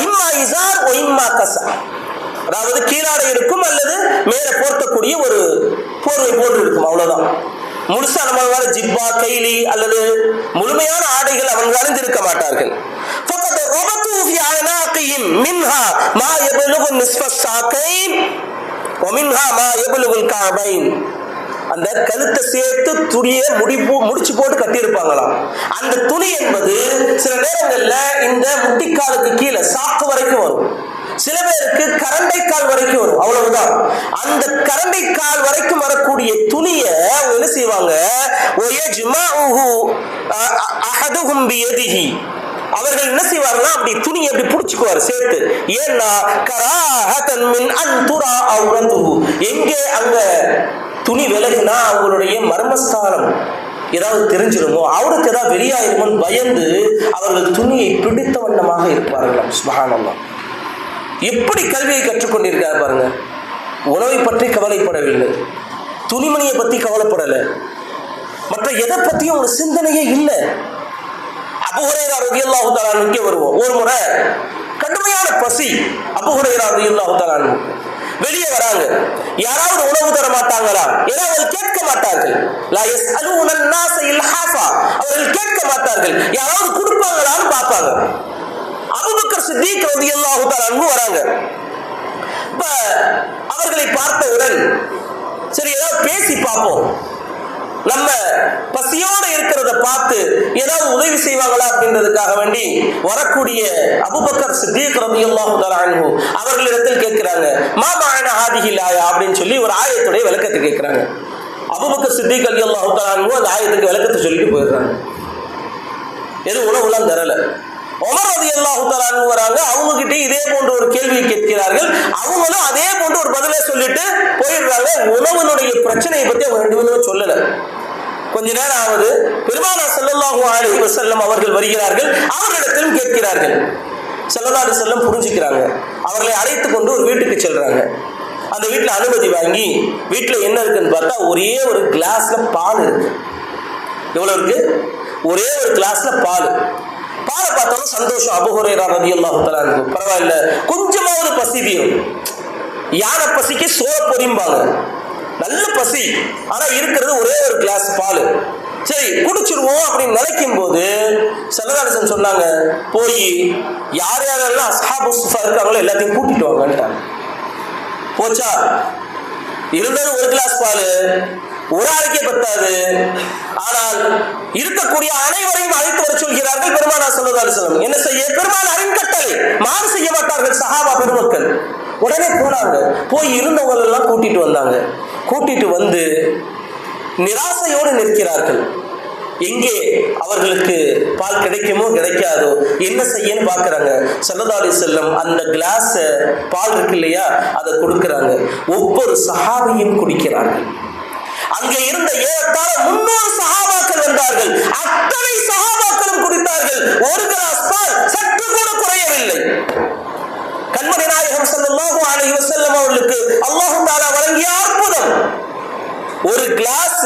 இம்மா இஸார் வ இம்மா கஸா, அதாவது கீழாடை இருக்கும் அல்லது மேல போர்த்தக்கூடிய ஒரு போர்வை போன்று இருக்கும், அவ்வளவுதான். முழுசா நம்ம ஜிப்பா கைலி அல்லது முழுமையான ஆடைகள் அவங்க அணிந்திருக்க மாட்டார்கள். மின்ஹா மா யப்லுகு நிஸ்ஃப ஸாகைன் வ மின்ஹா மா யப்லுகு அல்-கஅபைன், அந்த கழுத்தை சேர்த்து துணியை முடிச்சு போட்டு கட்டியிருப்பாங்களாம். அந்த துணி என்பது சில நேரங்கள்ல இந்த முட்டிக்காலுக்கு கீழே சாக்கு வரைக்கும் வரும், சில பேருக்கு கரண்டைக்கால் வரைக்கும் வரும், அவ்வளவுதான். அந்த கரண்டைக்கால் வரைக்கும் வரக்கூடிய துணியை என்ன செய்வாங்க, அவர்கள் என்ன செய்வார்கள், அப்படி துணியை அப்படி புடிச்சுக்குவார் சேர்த்து. ஏன்னா கராஹதன் மின் அன் துரா அவ்ரதுஹு, எங்கே அங்க துணி விலகுனா அவங்களுடைய மர்மஸ்தானம் ஏதாவது தெரிஞ்சிருமோ, அவருக்கு ஏதாவது வெளியாயிருமோன்னு பயந்து அவர்கள் துணியை பிடித்த வண்ணமாக இருப்பார்கள். சுப்ஹானல்லாஹ், எப்படி கல்வியை கற்றுக்கொண்டிருக்காரு பாருங்க. உணவை பற்றி கவலைப்படவில்லை, துணிமணியை பற்றி கவலைப்படலை, மற்ற எதை பற்றியும் ஒரு சிந்தனையே இல்லை. அபூ ஹுரைரா ரலியல்லாஹு தஆலா அன்ஹு வருவோம். ஒரு முறை கடுமையான பசி, அபூ ஹுரைரா ரலியல்லாஹு தஆலா அன்ஹு வெளியே வராங்க. யாராவது உணவு தர மாட்டாங்களா? அவர்கள் கேட்க மாட்டார்கள். லா யஸ்அலூன அன்-நாஸ இல்ஹாஃபா, அவர்கள் கேட்க மாட்டார்கள். யாராவது கொடுப்பாங்களான்னு பார்ப்பாங்க. அபூபக்கர் சித்திக் ரலியல்லாஹு தஆலா அன்ஹு வராங்க. இப்ப அவர்களை பார்த்தவுடன் சரி ஏதாவது பேசி பார்ப்போம், நம்ம பசியோட இருக்கிறத பார்த்து ஏதாவது உதவி செய்வாங்களா அப்படின்றதுக்காக வேண்டி வரக்கூடிய அபூபக்கர் சித்திக் ரலியல்லாஹு தஆலா அன்ஹு அவர்களிடத்தில் கேட்கிறாங்க, மா மஅன ஹாதிஹில் ஆயா அப்படின்னு சொல்லி ஒரு ஆயத்துடைய விளக்கத்தை கேட்கிறாங்க. அபூபக்கர் சித்திக் ரலியல்லாஹு தஆலா அன்ஹு அந்த ஆயத்துக்கு விளக்கத்தை சொல்லிட்டு போயிடுறாங்க. எது உணவுலாம் தரல. உமர் ரலியல்லாஹு தஆலா அன்ஹு வராங்க, அவங்க கிட்ட இதே போன்ற ஒரு கேள்வியை கேட்கிறார்கள். அவங்களும் அதே போன்ற ஒரு பதிலை சொல்லிட்டு போயிடுறாங்க. உணவுனுடைய பிரச்சனையை பத்தி அவங்க ரெண்டு பேரும் சொல்லல. கொஞ்ச நேரம் ஆகுது, பெருமானார் ஸல்லல்லாஹு அலைஹி வஸல்லம் அவர்கள் வருகிறார்கள். அவர்களிடத்திலும் கேட்கிறார்கள். ஸல்லல்லாஹு அலைஹி வஸல்லம் புரிஞ்சுக்கிறாங்க. அவர்களை அழைத்து கொண்டு ஒரு வீட்டுக்கு செல்றாங்க. அந்த வீட்டுல அனுமதி வாங்கி வீட்டுல என்ன இருக்குன்னு பார்த்தா ஒரே ஒரு கிளாஸ்ல பால் இருக்கு. எவ்வளவு இருக்கு? ஒரே ஒரு கிளாஸ்ல பால். பாலை பார்த்தாலும் சந்தோஷம். அபூ ஹுரைரா ரலியல்லாஹு தஆலா அன்ஹு, பரவாயில்ல கொஞ்சமாவது பசி தீரும். யானை பசிக்கு சோற பொரிம்பாங்க, நல்ல பசி, ஆனா இருக்கிறது ஒரே ஒரு கிளாஸ் பால். சரி குடிச்சிருவோம் அப்படின்னு நினைக்கும் போது ஸல்லல்லாஹு அலைஹி வஸல்லம் சொன்னாங்க, போய் யார் யாரெல்லாம் அஸ்ஹாபு ஸுஃபா இருக்காங்களோ எல்லாத்தையும் கூட்டிட்டு வாங்கன்ட்டாங்க. போச்சா, இருந்தது ஒரு கிளாஸ் பால், ஒரு ஆளுக்கே பத்தாது. ஆனால் இருக்கக்கூடிய அனைவரையும் அழைத்து வர சொல்கிறார்கள் பெருமானார் ஸல்லல்லாஹு அலைஹி வஸல்லம். என்ன செய்ய? பெருமானாரின் கட்டளை, மாறு செய்ய மாட்டார்கள் சஹாபா பெருமக்கள். உடனே போனாங்க, போய் இருந்தவங்க எல்லாம் கூட்டிட்டு வந்தாங்க. கூட்டிட்டு வந்து நிராசையோடு நிற்கிறார்கள். எங்கே அவர்களுக்கு பால் கிடைக்குமோ கிடைக்காதோ, என்ன செய்யன்னு பாக்குறாங்க. ஸல்லல்லாஹு அலைஹி வஸல்லம் அந்த கிளாஸ் பால் இருக்கு இல்லையா, அதை கொடுக்கிறாங்க. ஒவ்வொரு சஹாபியும் குடிக்கிறார்கள். அங்கே இருந்த ஏறத்தாழ 300 சஹாபாக்கள் வந்தார்கள். அத்தனை சஹாபாக்களும் குடித்தார்கள். ஒரு கிளாஸ் பால் சற்று கூட குறையவில்லை. கண்மணி நாயகம் ஸல்லல்லாஹு அலைஹி வஸல்லம் அவர்களுக்கு அல்லாஹ் தஆலா வழங்கிய அற்புதம். ஒரு கிளாஸ்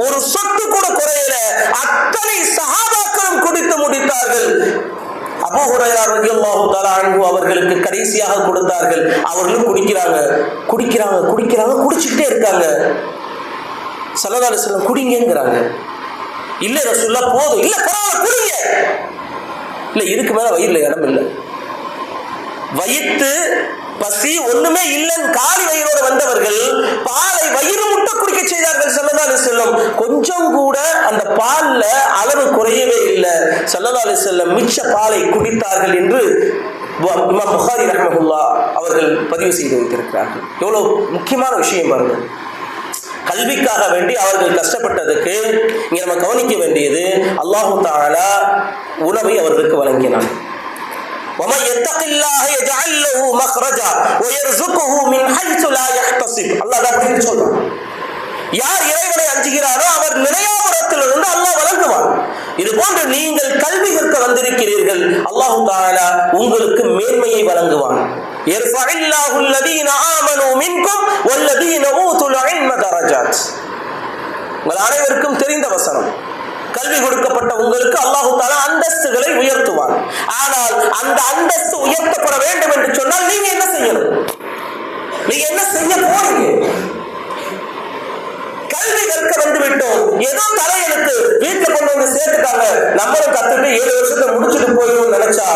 ஒரு சொட்டு கூட குறையல. அத்தனை சஹாபாக்களும் குடித்து முடித்தார்கள். அபூ ஹுரைரா ரலியல்லாஹு தஆலா அன்ஹு அவர்களுக்கு கடைசியாக கொடுத்தார்கள். அவர்களும் குடிக்கிறாங்க, குடிச்சிட்டே இருக்காங்க. ஸல்லல்லாஹு அலைஹி வஸல்லம் குடிங்கங்கறாங்க. இல்ல ரசூலுல்லாஹ் போதும், இல்ல பரவாயில்லை குடிங்க. இல்ல இதுக்கு மேல வயிறுல இடம் இல்லை. வயிற்று பசி ஒண்ணுமே இல்லைன்னு காலி வயிறோடு வந்தவர்கள் பாலை வயிறு முட்டை குடிக்க செய்தார்கள் ஸல்லல்லாஹு அலைஹி வஸல்லம். கொஞ்சம் கூட அந்த பால்ல அளவு குறையவே இல்லை. ஸல்லல்லாஹு அலைஹி வஸல்லம் மிச்ச பாலை குடித்தார்கள் என்று இமாம் புகாரி ரஹ்மத்துல்லாஹ் அவர்கள் பதிவு செய்து வைத்திருக்கிறார்கள். எவ்வளவு முக்கியமான விஷயம் பாருங்க. கல்விக்காக வேண்டி அவர்கள் கஷ்டப்பட்டதுக்கு இங்க நம்ம கவனிக்க வேண்டியது, அல்லாஹு தஆலா உணவை அவர்களுக்கு வழங்கினான். وَمَن يَتَّقِ اللَّهَ يَجْعَل لَّهُ مَخْرَجًا وَيَرْزُقْهُ مِنْ حَيْثُ لَا يَحْتَسِبُ. அல்லாஹ் அப்படி சொல்றான். யார் இறைவனை அஞ்சுகிறாரோ அவர் நிலையாபுரத்திலிருந்து அல்லாஹ் வழங்குவான். இது போன்று நீங்கள் கல்வி கற்க வந்திருக்கிறீர்கள், அல்லாஹ் தஆலா உங்களுக்கு மேன்மையை வழங்குவான். يَرْفَعِلَّهُ الَّذِينَ آمَنُوا مِنكُمْ وَالَّذِينَ أُوتُوا الْعِلْمَ دَرَجَاتٍ. உங்கள் அனைவருக்கும் தெரிந்த வசனம். கல்வி கொடுக்கப்பட்ட உங்களுக்கு அல்லாஹ் தஆலா அந்தஸ்துகளை உயர்த்துவான். ஆனால் அந்த அந்தஸ்து உயர்த்தப்பட வேண்டும் என்று சொன்னால் நீங்க என்ன செய்யணும்? நீங்க என்ன செய்ய போறீங்க? கல்வி கற்க வந்து விட்டோம், ஏதோ தலையெழுத்து வீட்டுல கொண்டு வந்து சேர்த்துட்டாங்க, நம்மளும் கத்துட்டு 7 வருஷத்தை முடிச்சுட்டு போயிடும் நினைச்சா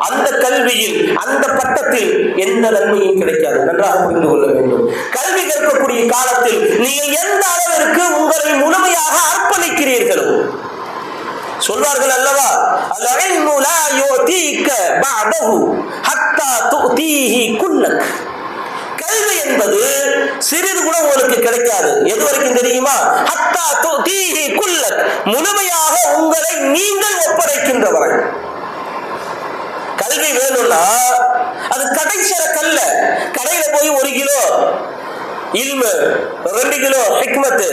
அந்த கல்வியில் அந்த பட்டத்தில் எந்த நன்மையும் கிடைக்காது. நன்றாக புரிந்து கொள்ள வேண்டும். கல்வி கற்கக்கூடிய காலத்தில் நீங்கள் எந்த அளவிற்கு உங்களை முழுமையாக அர்ப்பணிக்கிறீர்களோ, சொல்வார்கள் அல்லவா, அல்-இல்மு லா யுதீக பஅதஹு ஹத்தா துதீஹி குல்லக். கல்வி என்பது சிறிது கூட உங்களுக்கு கிடைக்காது. எது வரைக்கும் தெரியுமா? ஹத்தா துதீஹி குல்லக், முழுமையாக உங்களை நீங்கள் ஒப்படைக்கின்ற வரை. கல்வி வேணும்னா அது கடைசிற கல்ல. கடையில போய் 1 கிலோ இல்மு, 2 கிலோ ஹிக்மத்,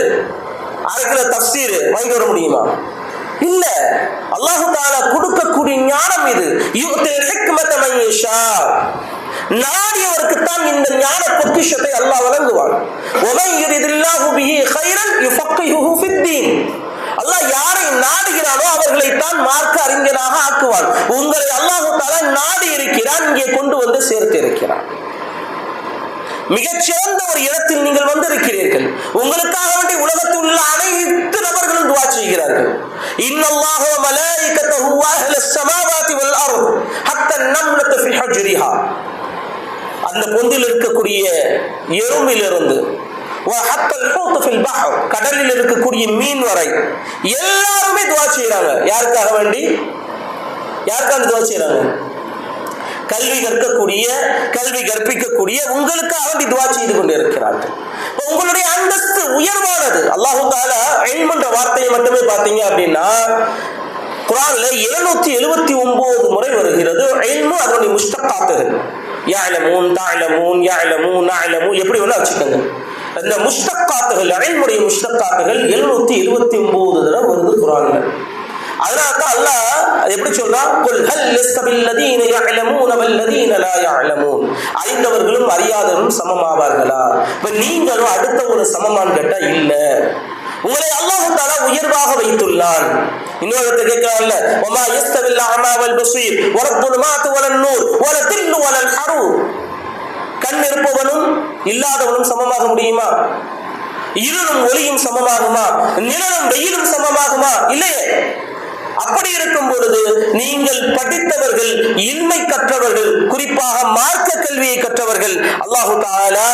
1/2 கிலோ தஃப்சீர் வாங்கி வர முடியுமா? இல்ல. அல்லாஹ் தஆலா கொடுக்கக்கூடிய ஞானம் இது. யுத்தில் ஹிக்மத மன் யஷா. நாடியவருக்கு தான் இந்த ஞான பொக்கிஷத்தை அல்லாஹ் வழங்குவான். வமன் யுரிதில்லாஹு பிஹி கைரன் யுஃபக்கிஹுஹு ஃபித்தீன். அல்லாஹ் யாரை நாடுகிறானோ அவர்களை தான் மார்க்க அறிஞராக ஆக்குவான். உங்களை அல்லாஹ் தஆலா நாடி இருக்கிறான், இங்கே கொண்டு வந்து சேர்த்து இருக்கிறான். மிகச்சிறந்த ஒரு இடத்தில் நீங்கள் வந்திருக்கிறீர்கள். உங்களுக்காக வேண்டி உலகத்தில் உள்ள அனைத்து நபர்களும் துஆ செய்கிறார்கள். இன்னல்லாஹ வ மலாயிகத்தஹு வ அஹ்லஸ் ஸமாவாதி வல் அர்த் ஹத்தா அன்-நம்லத்து ஃபி ஹஜ்ரிஹா. அந்த பொந்தில் இருக்கக்கூடிய எறும்பிலிருந்து வ ஹத்தல் ஹூத் ஃபில் பஹர், கடலில் இருக்கக்கூடிய மீன் வரை எல்லாரும் துஆ செய்றாங்க. யாருக்காக வேண்டி? யாருக்காக துஆ செய்றாங்க? கல்வி கற்கக்கூடிய, கல்வி கற்பிக்கக்கூடிய உங்களுக்காக வேண்டி துஆ செய்து கொண்டிருக்கிறார்கள். உங்களுடைய அந்தஸ்து உயர்வானது. அல்லாஹ் தஆலா இல்ம் என்ற வார்த்தையை மட்டுமே பார்த்தீங்க அப்படின்னா குர்ஆன்ல 779 முறை வருகிறது. இல்மு அதனுடைய முஷ்தக்காத்துகள், யஅலமூன், தஅலமூன், யஅலமூன், நஅலமு, எப்படி வேணா வச்சுக்கோங்க. அந்த முஷ்தக்காத்துகள், இல்முடைய முஷ்தக்காத்துகள் 779 தடவை வருது குர்ஆன்ல. அதனால தான் அல்லாஹ் எப்படி சொல்றான், குல் ஹல் யஸ்தபில் லதீன யஅலமூன வல் லதீன லா யஅலமூன். அறிந்தவர்களும் அறியாதவர்களும் சமமாவார்களா? இப்ப நீங்களும் அடுத்த ஒரு சமமான் கேட்டா இல்ல. உங்களை அல்லாஹ் தஆலா உயர்வாக வைத்துள்ளான். இன்னொரு கேட்கறான்ல, வமா யஸ்தபில் அமா வல் பஸீர் வலத்துலுமாத் வலன் நூர் வலதில்லு வலல் ஹரூர். கண் இருப்பவனும் இல்லாதவனும் சமமாக முடியுமா? இருளும் ஒளியும் சமமாகுமா? நிழலும் வெயிலும் சமமாகுமா? இல்லையே. அப்படி இருக்கும் பொழுது நீங்கள் படித்தவர்கள், இல்மை கற்றவர்கள், குறிப்பாக மார்க்க கல்வியை கற்றவர்கள், அல்லாஹ் தஆலா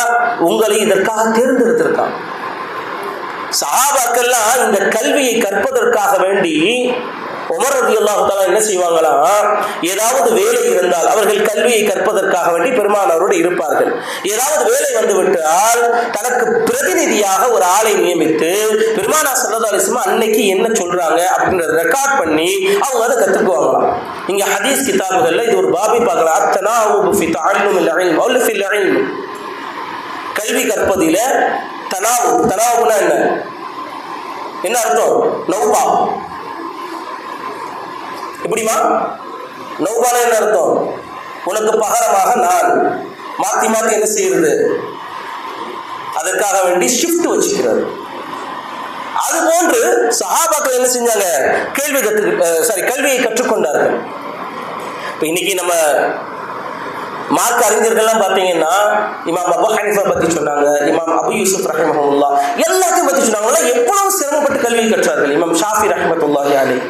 உங்களை இதற்காக தேர்ந்தெடுத்திருக்கான். சஹாபாக்கெல்லாம் இந்த கல்வியை கற்பதற்காக வேண்டி உமர் ரலியல்லாஹு தஆலா என்ன செய்வாங்களா, ஏதாவது வேலை இருந்தால் அவர்கள் கல்வியை கற்பதற்காக வேண்டி பெருமானாரோடு இருப்பார்கள். ஏதாவது வேலை வந்து விட்டால் தனக்கு பிரதிநிதியாக ஒரு ஆளை நியமித்து பெருமானார் ஸல்லல்லாஹு அலைஹி வஸல்லம் அன்னைக்கு என்ன சொல்றாங்க அப்படின்றத ரெக்கார்ட் பண்ணி அவங்க அதை கத்துக்குவாங்களாம். இங்க ஹதீஸ் கிதாபுகள்ல இது ஒரு பாபி பார்க்கலாம். அத்தனாவுபு ஃபி தஅல்லுமில் இல்ம் வல் ஃபில் இல்ம். கல்வி கற்பதில தனாவுப். தனாவுப்னா என்ன அர்த்தம்? நௌபா. எப்படிமா நௌபான என்ன அர்த்தம்? உனக்கு பகரமாக நான் மாத்தி மாத்தி என்ன செய்யறது, அதற்காக வேண்டி ஷிஃப்ட் வச்சுக்கிறது. அது போன்று சஹாபாக்கள் என்ன செஞ்சாங்க, கல்வியை கற்றுக்கொண்டார்கள். இப்ப இன்னைக்கு நம்ம மார்க்க அறிஞர்கள்லாம் பார்த்தீங்கன்னா இமாம் அபூ ஹனீஃபா பத்தி சொன்னாங்க, இமாம் அபூ யூசுப் ரஹிமஹுல்லாஹ் எல்லாத்தையும் பத்தி சொன்னாங்க. எவ்வளவு சிரமப்பட்டு கல்வி கற்றார்கள். இமாம் ஷாஃபி ரஹ்மத்துல்லாஹி அலைஹி.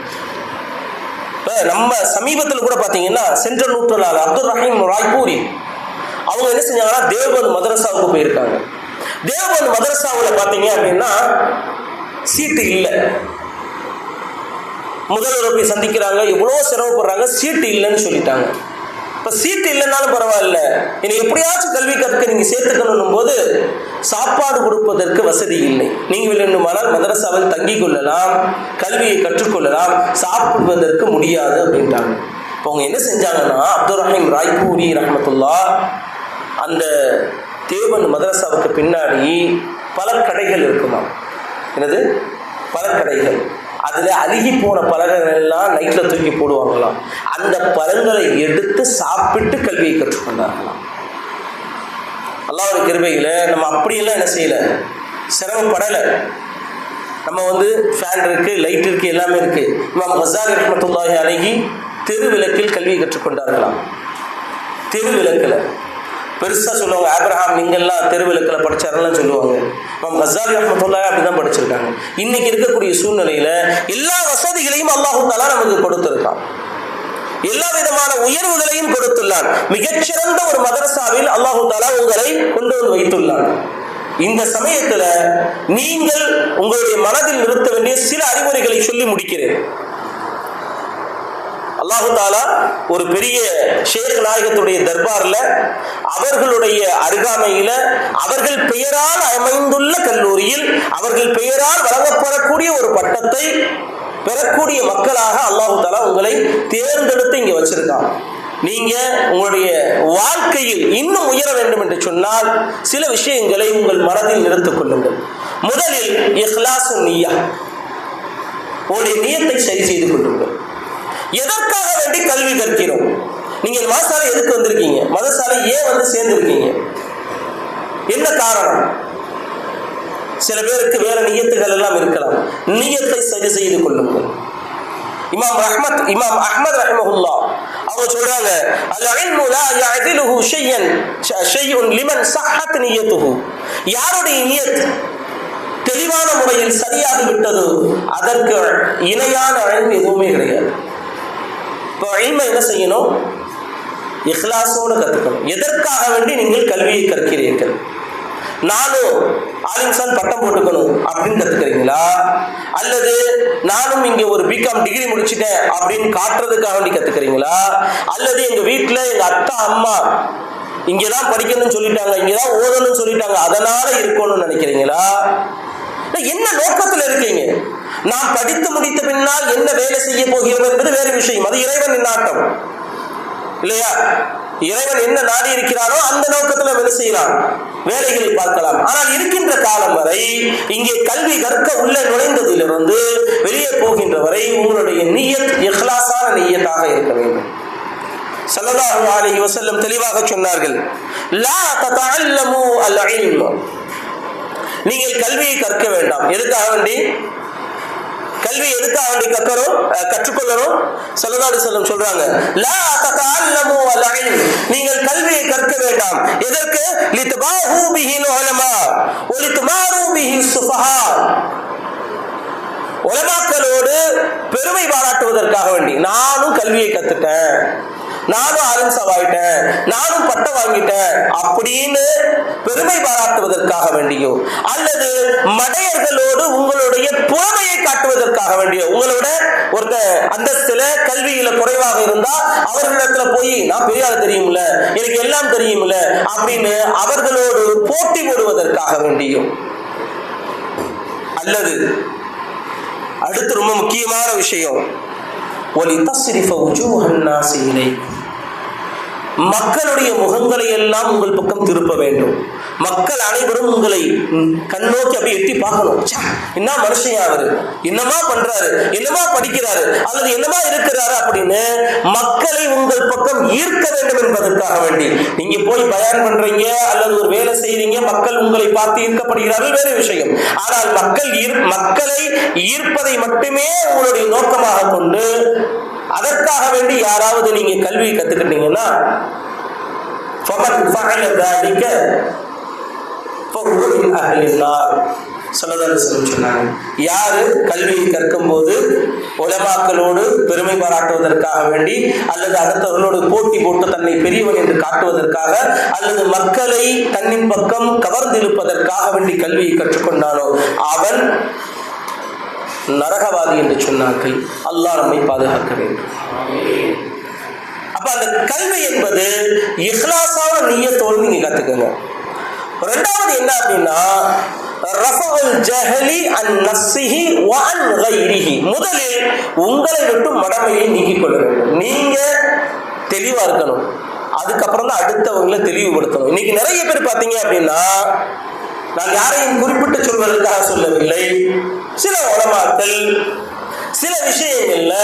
நம்ம சமீபத்தில் கூட பாத்தீங்கன்னா சென்ற நூற்றாண்டு அப்துல் ரஹீம் ராய்பூரி அவங்க என்ன செஞ்சாங்கன்னா தேவபந்த் மதரசாவுக்கு போயிருக்காங்க. தேவபந்த் மதரசாவில் பாத்தீங்க அப்படின்னா சீட்டு இல்லை. முதல்வரை போய் சந்திக்கிறாங்க, எவ்வளோ சிரமப்படுறாங்க, சீட்டு இல்லைன்னு சொல்லிட்டாங்க. இப்ப இப்ப சீட்டு இல்லைன்னாலும் பரவாயில்ல, இனி எப்படியாச்சும் கல்வி கற்க நீங்க சேர்த்துக்கணும் போது சாப்பாடு கொடுப்பதற்கு வசதி இல்லை. நீங்க வேண்டுமானால் மதரசாவில் தங்கிக் கொள்ளலாம், கல்வியை கற்றுக்கொள்ளலாம், சாப்பிடுவதற்கு முடியாது அப்படின்ட்டாங்க. இப்போ அவங்க என்ன செஞ்சாங்கன்னா, அப்துல் ரஹீம் ராய்பூரி ரஹ்மத்துல்லா அந்த தேவபந்த் மதரசாவுக்கு பின்னாடி பல கடைகள் இருக்குமா, என்னது பல கடைகள், அதுல அழுகி போன பழங்கள் எல்லாம் நைட்ல தூக்கி போடுவாங்களாம். அந்த பழங்களை எடுத்து சாப்பிட்டு கல்வியை கற்றுக்கொண்டார்களாம். அல்லாஹ்வுடைய கிருபையில நம்ம அப்படியெல்லாம் என்ன செய்யல, சிரமப்படலை. நம்ம ஃபேன் இருக்கு, லைட் இருக்கு, எல்லாமே இருக்கு. இமாம் கஸாலி ரஹ்மத்துல்லாஹி அலைஹி தெரு விளக்கில் கல்வியை கற்றுக்கொண்டார்களாம். தெரு விளக்குல பெருசா சொல்லுவாங்க, ஆப்ரஹாம் நீங்கெல்லாம் தெரு விளக்கில் படிச்சாரெல்லாம் சொல்லுவாங்க. இமாம் கஸாலி ரஹ்மத்துல்லாஹி அப்படிதான் படிச்சிருக்காங்க. இன்னைக்கு இருக்கக்கூடிய சூழ்நிலையில எல்லா வசதிகளையும் அல்லாஹ் தஆலா நமக்கு கொடுத்திருக்கான், எல்லா விதமான உயர்வுகளையும் கொடுத்துள்ளான். மிகச்சிறந்த ஒரு மதரசாவில் அல்லாஹ் தஆலா உங்களை கொண்டு வந்து வைத்துள்ளான். இந்த சமயத்துல நீங்கள் உங்களுடைய மனதில் நிறுத்த வேண்டிய சில அறிவுரைகளை சொல்லி முடிக்கிறேன். அல்லாஹ் தஆலா ஒரு பெரிய ஷேக் நாயகத்துடைய தர்பார்ல அவர்களுடைய அருகாமையில அவர்கள் பெயரால் அமைந்துள்ள கல்லூரியில் அவர்கள் பெயரால் வழங்கப்படக்கூடிய ஒரு பட்டத்தை பெறக்கூடிய மக்களாக அல்லாஹ் தஆலா உங்களை தேர்ந்தெடுத்து இங்க வச்சிருக்கான். நீங்க உங்களுடைய வாழ்க்கையில் இன்னும் உயர வேண்டும் என்று சொன்னால் சில விஷயங்களை உங்கள் மனதில் நிறுத்திக் கொள்ளுங்கள். முதலில் இஹ்லாஸ் நிய்யா, உங்களுடைய நியத்தை சரி செய்து கொள்ளுங்கள். எதற்காக வேண்டி கல்வி கற்கிறோம்? நீங்க மதரசாலை எதுக்கு வந்திருக்கீங்க? மதரசாலை ஏன் சேர்ந்திருக்கீங்க? என்ன காரணம்? சில பேருக்கு வேற நியத்துகள் எல்லாம் இருக்கலாம். நியத்தை சரி செய்து கொள்ளுங்கள். இமாம் அஹ்மத் ரஹிமஹுல்லாஹ் அவங்க சொல்றாங்க, அல் இல்மு லா யஅதிலுஹு ஷையன் லிமன் ஸஹஹத் நியத்துஹு. யாருடைய நியத் தெளிவான முறையில் சரியாகி விட்டதோ அதற்கு இணையான இல்மு எதுவுமே கிடையாது. இப்போ இல்மை என்ன செய்யணும்? இஹ்லாஸோடு கற்றுக்கணும். எதற்காக வேண்டி நீங்கள் கல்வியை கற்கிறீர்கள்? நானும் ஆலிம்சான் பட்டம் போட்டுக்கணும் அப்படின்னு கத்துக்கிறீங்களா, அல்லது நானும் இங்க ஒரு பிகாம் டிகிரி முடிச்சுட்டேன் அப்படின்னு காட்டுறதுக்காக வேண்டி கத்துக்கிறீங்களா, அல்லது எங்க வீட்டுல எங்க அத்தா அம்மா இங்கதான் படிக்கணும்னு சொல்லிட்டாங்க, இங்கதான் ஓதணும்னு சொல்லிட்டாங்க, அதனால இருக்கணும்னு நினைக்கிறீங்களா? என்ன நோக்கத்துல இருக்கீங்க? நாம் படித்து முடித்த பின்னால் என்ன வேலை செய்ய போகிறோம் என்பது வேறு விஷயம். அது இறைவன் நாட்டம் இல்லையா? இறைவன் என்ன நாடி இருக்கிறாரோ அந்த நோக்கத்துல வேலை செய்யலாம், வேலைகளை பார்க்கலாம். ஆனால் இருக்கின்ற காலம் வரை இங்கே கல்வி கற்க உள்ள நுழைந்ததிலிருந்து வெளியே போகின்ற வரை உங்களுடைய நியத் இஹ்லாஸான நியத்தாக இருக்க வேண்டும். ஸல்லல்லாஹு அலைஹி வஸல்லம் தெளிவாக சொன்னார்கள், லா ததஅல்லமு அல் இல்ம், நீங்கள் கல்வியை கற்க வேண்டாம். எதுக்காக வேண்டி கல்வி எதுக்காக வேண்டி கற்றுக்கொள்ளணும்? ஸல்லல்லாஹு அலைஹி வஸல்லம் சொல்றாங்க, லா ததஅல்லமு அல் இல்ம், நீங்கள் கல்வியை கற்க வேண்டாம். எதற்கு? லித்பாஹு பிஹில் உலமா வ லித்மாரு பிஹி சுஃபஹா, உலமாக்களோடு பெருமை பாராட்டுவதற்காக வேண்டி நானும் கல்வியை கத்துட்டேன், நானும் ஆலிம்சாவாயிட்டேன், நானும் பட்டம் வாங்கிட்டேன் அப்படின்னு பெருமை பாராட்டுவதற்காக வேண்டியோ, அல்லது மடையர்களோடு உங்களுடைய புறமையை காட்டுவதற்காக வேண்டியோ, உங்களோட ஒரு அந்தஸ்துல கல்வியில குறைவாக இருந்தா அவர்களிடத்துல போய் நான் பெரிய ஆள் தெரியும்ல, எனக்கு எல்லாம் தெரியும்ல அப்படின்னு அவர்களோடு போட்டி போடுவதற்காக வேண்டியும், அல்லது அடுத்து ரொம்ப முக்கியமான விஷயம், ஒலிதஸ்ரிஃப உஜூஹன் நாஸி இலைக், மக்களுடைய முகங்களை எல்லாம் உங்கள் பக்கம் திருப்ப வேண்டும். மக்கள் அனைவரும் உங்களை கண்ணோக்கி அப்படியே எட்டி பார்க்கணும். என்ன மனுஷன் அவரு, என்னமா பண்றாரு, என்னமா படிக்கிறாரு, அல்லது என்னமா இருக்கிறாரு அப்படின்னு மக்களை உங்கள் பக்கம் ஈர்க்க வேண்டும் என்பதற்காக வேண்டி நீங்க போய் பயான் பண்றீங்க அல்லது ஒரு வேலை செய்றீங்க, மக்கள் உங்களை பார்த்து ஈர்க்கப்படுகிறார்கள், வேற விஷயம். ஆனால் மக்களை ஈர்ப்பதை மட்டுமே உங்களுடைய நோக்கமாக கொண்டு அதற்காக வேண்டி யாராவது நீங்க கல்வி கத்துக்கிட்டீங்கன்னா யாரு கல்வியை கற்கும் போது உலமாக்களோடு பெருமை பாராட்டுவதற்காக வேண்டி அல்லது அடுத்தவர்களோடு போட்டி போட்டு தன்னை பெரியவன் என்று காட்டுவதற்காக அல்லது மக்களை தன்னின் பக்கம் கவர்ந்திருப்பதற்காக வேண்டி கல்வியை கற்றுக்கொண்டானோ அவன் நரகவாதி என்று சொன்னார்கள். அல்லாஹ் நம்மை பாதுகாக்க வேண்டும். அப்ப அந்த கல்வி என்பது இஹ்லாஸான நிய்யத்தோடு நீங்க கத்துக்கங்க. ரெண்டாவது என்ன அப்படின்னா, ரஃபஉல் ஜஹலி அன் நஃப்ஸிஹி வ அன் கைரிஹி. முதலில் உங்களை விட்டு மடமையை நீக்கிக் கொள்ள வேண்டும். நீங்க தெளிவா இருக்கணும், அதுக்கப்புறம் தான் அடுத்தவங்களை தெளிவுபடுத்தணும். இன்னைக்கு நிறைய பேர் பாத்தீங்க அப்படின்னா, நான் யாரையும் குறிப்பிட்டு சொல்வதற்காக சொல்லவில்லை, சில உலமாக்கள் சில விஷயங்கள்ல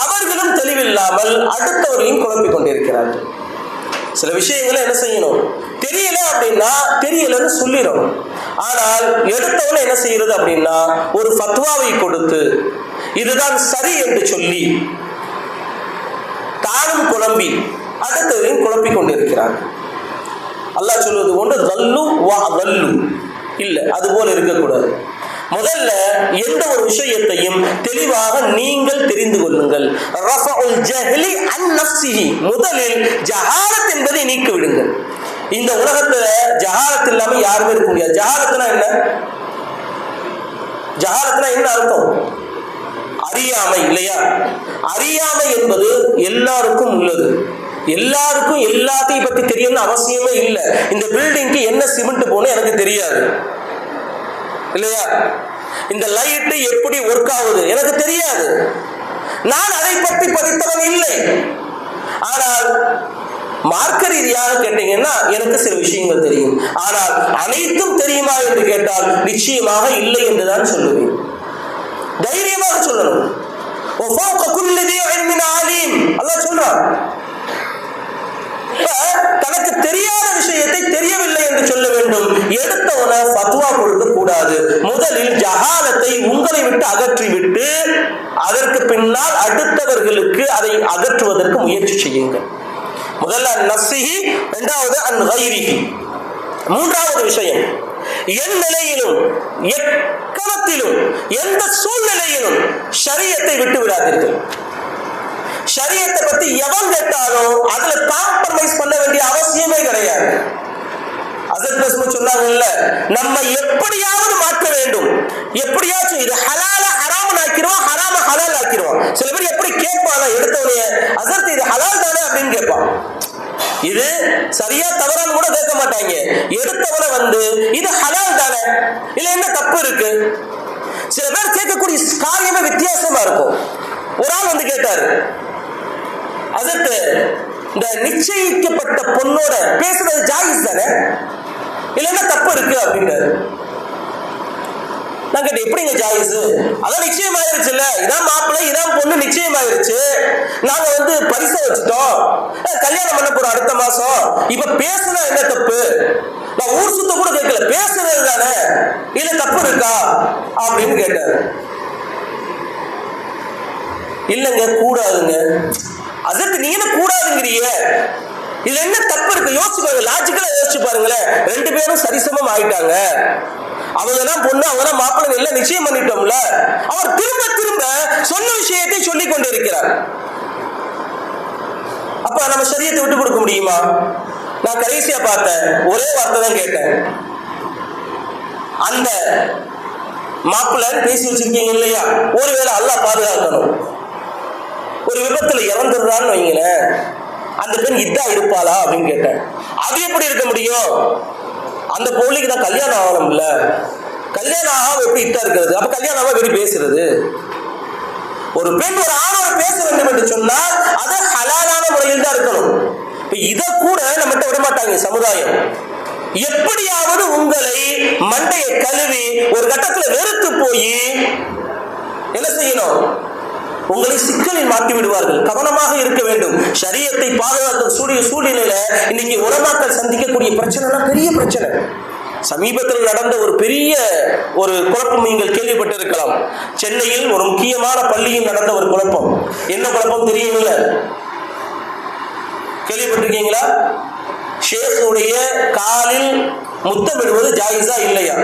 அவர்களும் தெளிவில்லாமல் அடுத்தவர்களையும் குழப்பிக் கொண்டிருக்கிறார்கள். சில விஷயங்களை என்ன செய்யணும், தெரியல அப்படின்னா தெரியலன்னு சொல்லிடணும். ஆனால் எடுத்தவன என்ன செய்யறது அப்படின்னா, ஒரு ஃபத்வாவை கொடுத்து இதுதான் சரி என்று சொல்லி தானும் குழம்பி அடுத்தவரையும் குழப்பிக் கொண்டிருக்கிறார். அல்லாஹ் சொல்வது ஒன்று தல்லு வா தல்லு இல்ல, அது போல இருக்கக்கூடாது. முதல்ல எந்த ஒரு விஷயத்தையும் தெளிவாக நீங்கள் தெரிந்து கொள்ளுங்கள். ரஃபஉல் ஜஹ்லி அன் நஃப்ஸிஹி, முதலில் ஜஹாலத் என்பதை நீக்கி விடுங்கள். இந்த உலகத்துல ஜஹாலத் இல்லாம யாருமே இருக்க முடியாது. ஜஹாலத்னா என்ன? ஜஹாலத்னா என்ன அர்த்தம்? அறியாமை இல்லையா? அறியாமை என்பது எல்லாருக்கும் உள்ளது. எல்லாருக்கும் எல்லாத்தையும் பத்தி தெரியணும்னு அவசியமே இல்லை. இந்த பில்டிங்க்கு என்ன சிமெண்ட் போகணும் எனக்கு தெரியாது இல்லையா? இந்த லைட் எப்படி ஒர்க் ஆகுது எனக்கு தெரியாது. நான் அதை பற்றி படித்தவன் இல்லை. ஆனால் மார்க்க ரீதியாக கேட்டீங்கன்னா எனக்கு சில விஷயங்கள் தெரியும். ஆனால் அனைத்தும் தெரியுமா என்று கேட்டால் நிச்சயமாக இல்லை என்றுதான் சொல்லுவேன். தைரியமாக சொல்லணும். அல்லாஹ் சொல்றான், தனக்கு தெரியாத விஷயத்தை தெரியவில்லை என்று சொல்ல வேண்டும். எடுத்தவன ஃபத்வா கொடுக்க கூடாது. முதலில் ஜஹாலத்தை உங்களை விட்டு அகற்றிவிட்டு அதற்கு பின்னால் அடுத்தவர்களுக்கு அதை அகற்றுவதற்கு முயற்சி செய்யுங்கள். முதல்ல நஃப்ஸிஹி, இரண்டாவது அன் கைரிஹி. மூன்றாவது விஷயம், என் நிலையிலும் எக்காலத்திலும் எந்த சூழ்நிலையிலும் ஷரியத்தை விட்டு விடாதீர்கள். ஷரியத்தை பத்தி எவன் கேட்டாலும் அதுல காம்ப்ரமைஸ் பண்ண வேண்டிய அவசியமே கிடையாது. சொன்னாங்கல்ல, நம்ம எப்படியாவது மாற்ற வேண்டும். எப்படியாச்சும் இது ஹலால ஹராமன் ஆக்கிடுவோம், ஹராம ஹலால் ஆக்கிடுவோம். சில பேர் எப்படி கேட்பாங்க, எடுத்தவனைய அசர்த்து இது ஹலால் தானே அப்படின்னு கேட்பான். இது சரியா தவறான்னு கூட கேட்க மாட்டாங்க. எடுத்தவனை வந்து இது ஹலால் தானே, இல்ல என்ன தப்பு இருக்கு. சில பேர் கேட்கக்கூடிய காரியமே வித்தியாசமா இருக்கும். ஒரு ஆள் வந்து கேட்டாரு, அதற்கு இந்த நிச்சயிக்கப்பட்ட பொண்ணோட பேசுறது ஜாயிஸ் தானே, இல்லைன்னா தப்பு இருக்கு அப்படின்றாரு. நான் கேட்டேன், எப்படிங்க ஜாயிஸ்? அதான் நிச்சயம் ஆயிருச்சு இல்ல, இதான் மாப்பிள்ளை இதான் பொண்ணு நிச்சயம் ஆயிருச்சு, நாங்க வந்து பரிசை வச்சுட்டோம், கல்யாணம் பண்ண போறோம் அடுத்த மாசம், இப்ப பேசுனா என்ன தப்பு? நான் ஊர் சுத்த கூட கேட்கல, பேசுறது தானே, இல்ல தப்பு இருக்கா அப்படின்னு கேட்டாரு. இல்லங்க கூடாதுங்க. அதற்கு நீ என்ன கூடாதுங்கிறிய, இதுல என்ன தப்பு இருக்கு? யோசிச்சு பாருங்க, லாஜிக்கலா யோசிச்சு பாருங்களேன். ரெண்டு பேரும் சரிசமம் ஆயிட்டாங்க, அவங்க தான் பொண்ணு அவங்க தான் மாப்பிள்ளை எல்லாம் நிச்சயம் பண்ணிட்டோம்ல. அவர் திரும்ப திரும்ப சொன்ன விஷயத்தை சொல்லிக் கொண்டு இருக்கிறார். அப்ப நம்ம ஷரியத்தை விட்டு கொடுக்க முடியுமா? நான் கடைசியா பார்த்தேன், ஒரே வார்த்தை தான் கேட்டேன். அந்த மாப்பிள்ளை பேசி வச்சிருக்கீங்க இல்லையா, ஒருவேளை அல்லாஹ் பாதுகாக்கணும், ஒரு விபத்துல இறந்துடுறான்னு வைங்களேன், அந்த பெண் இதா இருப்பாளா அப்படின்னு கேட்டேன். அது எப்படி இருக்க முடியும்? அந்த பொருளுக்கு தான் கல்யாணம் ஆகணும்ல, கல்யாணம் ஆகாம எப்படி இதா இருக்கிறது? அப்ப கல்யாணம் ஆகாம எப்படி பேசுறது? ஒரு பெண் ஒரு ஆணோட பேச வேண்டும் என்று சொன்னால் அது ஹலாலான முறையில் தான் இருக்கணும். இத கூட நம்மகிட்ட விட மாட்டாங்க சமுதாயம். எப்படியாவது உங்களை மண்டையை கழுவி ஒரு கட்டத்துல வெறுத்து போய் என்ன செய்யணும், உங்களை சிக்கலில் மாற்றி விடுவார்கள். கவனமாக இருக்க வேண்டும். ஷரியத்தை பாதுகாக்கும் சூழ்நிலையில இன்னைக்கு உலமாக்கள் சந்திக்கக்கூடிய பிரச்சனை பெரிய பிரச்சனை. சமீபத்தில் நடந்த ஒரு பெரிய ஒரு குழப்பம் நீங்கள் கேள்விப்பட்டிருக்கலாம். சென்னையில் ஒரு முக்கியமான பள்ளியில் நடந்த ஒரு குழப்பம். என்ன குழப்பம் தெரியுங்கள? கேள்விப்பட்டிருக்கீங்களா? ஷேக்குடைய காலில் முத்தமிடுவது ஜாயிஸா இல்லையா?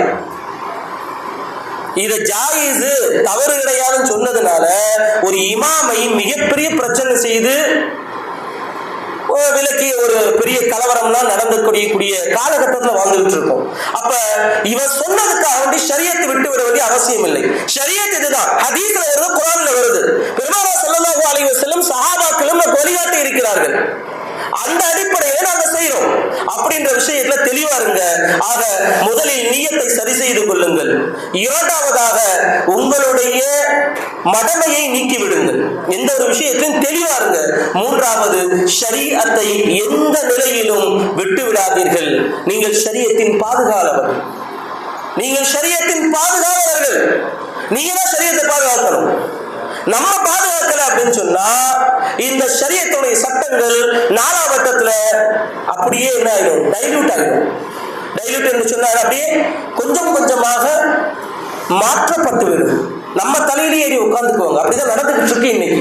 இத ஜாயிஸ் தவறு கிடையாதுன்னு சொன்னதுனால ஒரு இமாமை மிகப்பெரிய பிரச்சனை செய்து விலக்கி ஒரு பெரிய கலவரம்லாம் நடந்தக்கூடிய காலகட்டத்தில் வாழ்ந்துட்டு இருக்கோம். அப்ப இவன் சொன்னதுக்காக வேண்டி ஷரியத்தை விட்டு விட வேண்டிய அவசியம் இல்லை. ஷரியத் இதுதான். ஹதீஸ்ல வருது, குர்ஆன்ல வருது. பெருமானார் ஸல்லல்லாஹு அலைஹி வஸல்லம் சஹாபாக்களும் சொல்கிறார்கள். அந்த அடிப்படையில நாங்க செய்யறோம் அப்படின்ற விஷயத்துல தெளிவா இருங்க. ஆக முதலில் நியத்தை சரி செய்து கொள்ளுங்கள். இரண்டாவதாக உங்களுடைய மடமையை நீக்கிவிடுங்கள். எந்த ஒரு விஷயத்திலும் தெளிவா இருங்க. மூன்றாவது, ஷரீஅத்தை எந்த நிலையிலும் விட்டு விடாதீர்கள். நீங்கள் ஷரீஅத்தின் பாதுகாவலர்கள். நீங்கள் ஷரீஅத்தின் பாதுகாவலர்கள். நீங்க தான் ஷரீஅத்தை பாதுகாக்கணும். நம்ம பாதுகாக்கல அப்படின்னு சொன்னா இந்த ஷரியத்துடைய சட்டங்கள் நாலாவட்டத்துல அப்படியே என்ன ஆயிடும்? டைல்யூட் ஆயிடும். டைல்யூட் என்று சொன்னால் அப்படியே கொஞ்சம் கொஞ்சமாக மாற்றப்பட்டு விடும். நம்ம தலையிலேயே ஏறி உட்கார்ந்துக்குவாங்க. அப்படிதான் நடந்துகிட்டு இருக்கு இன்னைக்கு.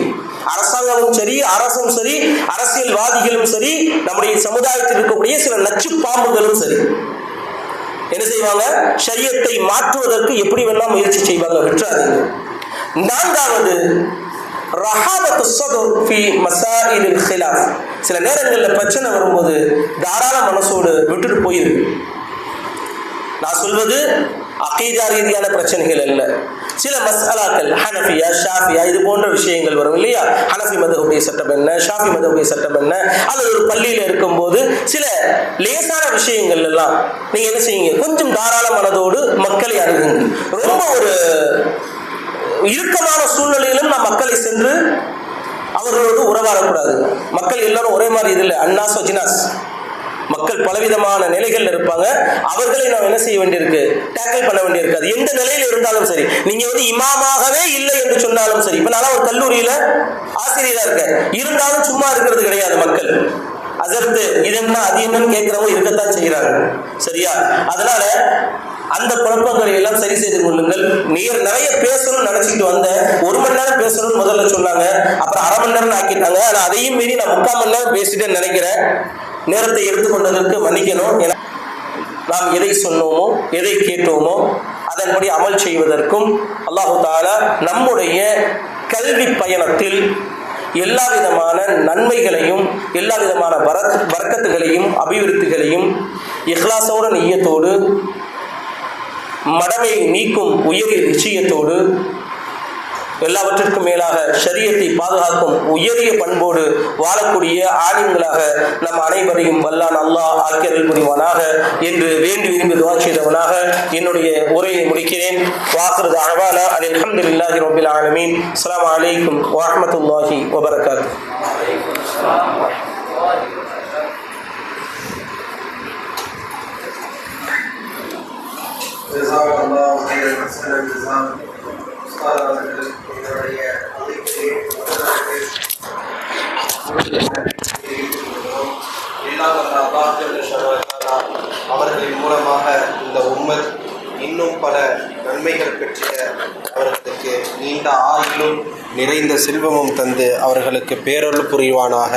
அரசாங்கமும் சரி, அரசும் சரி, அரசியல்வாதிகளும் சரி, நம்முடைய சமுதாயத்தில் இருக்கக்கூடிய சில நச்சு பாம்புகளும் சரி என்ன செய்வாங்க? ஷரியத்தை மாற்றுவதற்கு எப்படி வேணாம் முயற்சி செய்வாங்க. விட்டுறாதீங்க. நான்காவது, ரஹாபத்து ஸத்ர் ஃபீ மஸாயிலில் খিলাஃப். சில நேரங்களில் பிரச்சனை வரும்போது தாராள மனசோடு விட்டுட்டு போயிருக்கு. நான் சொல்வது அகீதா ரீதியான பிரச்சனைகள் அல்ல. சில மஸ்அலாக்கள் ஹனஃபியா, ஷாஃபியா இது போன்ற விஷயங்கள் வரும் இல்லையா? ஹனஃபி மதஹுடைய சட்டம் என்ன, ஷாஃபி மதஹுடைய சட்டம் என்ன, அல்லது ஒரு பள்ளியில் இருக்கும்போது சில லேசான விஷயங்கள் எல்லாம் நீங்க என்ன செய்யுங்க? கொஞ்சம் தாராள மனதோடு மக்களை அணுகுங்க. ரொம்ப ஒரு இறுக்கமான சூழ்நிலையிலும் நாம் மக்களை சென்று அவர்களோடு உறவாடக்கூடாது. மக்கள் எல்லாரும் ஒரே மாதிரி இது இல்லை. அன்னாஸ் வஜினாஸ், மக்கள் பலவிதமான நிலைகள் இருப்பாங்க. அவர்களை நாம் என்ன செய்ய வேண்டியிருக்கு? டேக்கிள் பண்ண வேண்டியிருக்கு. அது எந்த நிலையில் இருந்தாலும் சரி. நீங்க இமாமாகவே இல்லை என்று சொன்னாலும் சரி. இப்ப நான் ஒரு கல்லூரியில ஆசிரியரா இருக்கேன், இருந்தாலும் சும்மா இருக்கிறது கிடையாது. மக்கள் அதற்கு இது என்ன அது என்னன்னு கேட்கிறவங்க இருக்கத்தான் செய்கிறாங்க. சரியா? அதனால அந்த குழப்பங்களை எல்லாம் சரி செய்து கொள்ளுங்கள். நிறைய பேசணும்னு நினைச்சிட்டு வந்த 1 மணி நேரம் பேசணும்னு முதல்ல சொன்னாங்க, அப்புறம் அரை மணி நேரம் ஆக்கிட்டாங்க. ஆனா அதையும் மீறி நான் 3/4 மணி நேரம் பேசிட்டேன்னு நினைக்கிறேன். நேரத்தை எடுத்துக்கொண்டதற்கு மன்னிக்கணும். நாம் எதை சொன்னோமோ, எதை கேட்டோமோ அதன்படி அமல் செய்வதற்கும் அல்லாஹு தஆலா நம்முடைய கல்வி பயணத்தில் எல்லா விதமான நன்மைகளையும், எல்லா விதமான பரக்கத்துகளையும், அபிவிருத்திகளையும் இஹ்லாஸோட நிய்யத்தோடு, மடமை நீக்கும் உயரிய நிச்சயத்தோடு, எல்லாவற்றிற்கும் மேலாக ஷரியத்தை பாதுகாக்கும் உயரிய பண்போடு வாழக்கூடிய ஆலிம்களாக நம் அனைவரையும் வல்லான் அல்லாஹ் ஆக்கியருள் புரிவானாக என்று வேண்டி விரும்பி துஆ செய்தவனாக என்னுடைய உரையை முடிக்கிறேன். வாக்ரு தஅவானா அல்ஹம்துலில்லாஹி ரப்பில் ஆலமீன். அஸ்ஸலாமு அலைக்கும் வரஹ்மத்துல்லாஹி வபரகாத்துஹு. ஜஸாக்கல்லாஹு கைரன் ஹஸனன் ஜஸாக். என்னுடைய அவர்களின் மூலமாக இந்த உம்மத் இன்னும் பல நன்மைகள் பெற்ற அவர்களுக்கு நீண்ட ஆயுளும் நிறைந்த செல்வமும் தந்து அவர்களுக்கு பேரருள் புரிவானாக.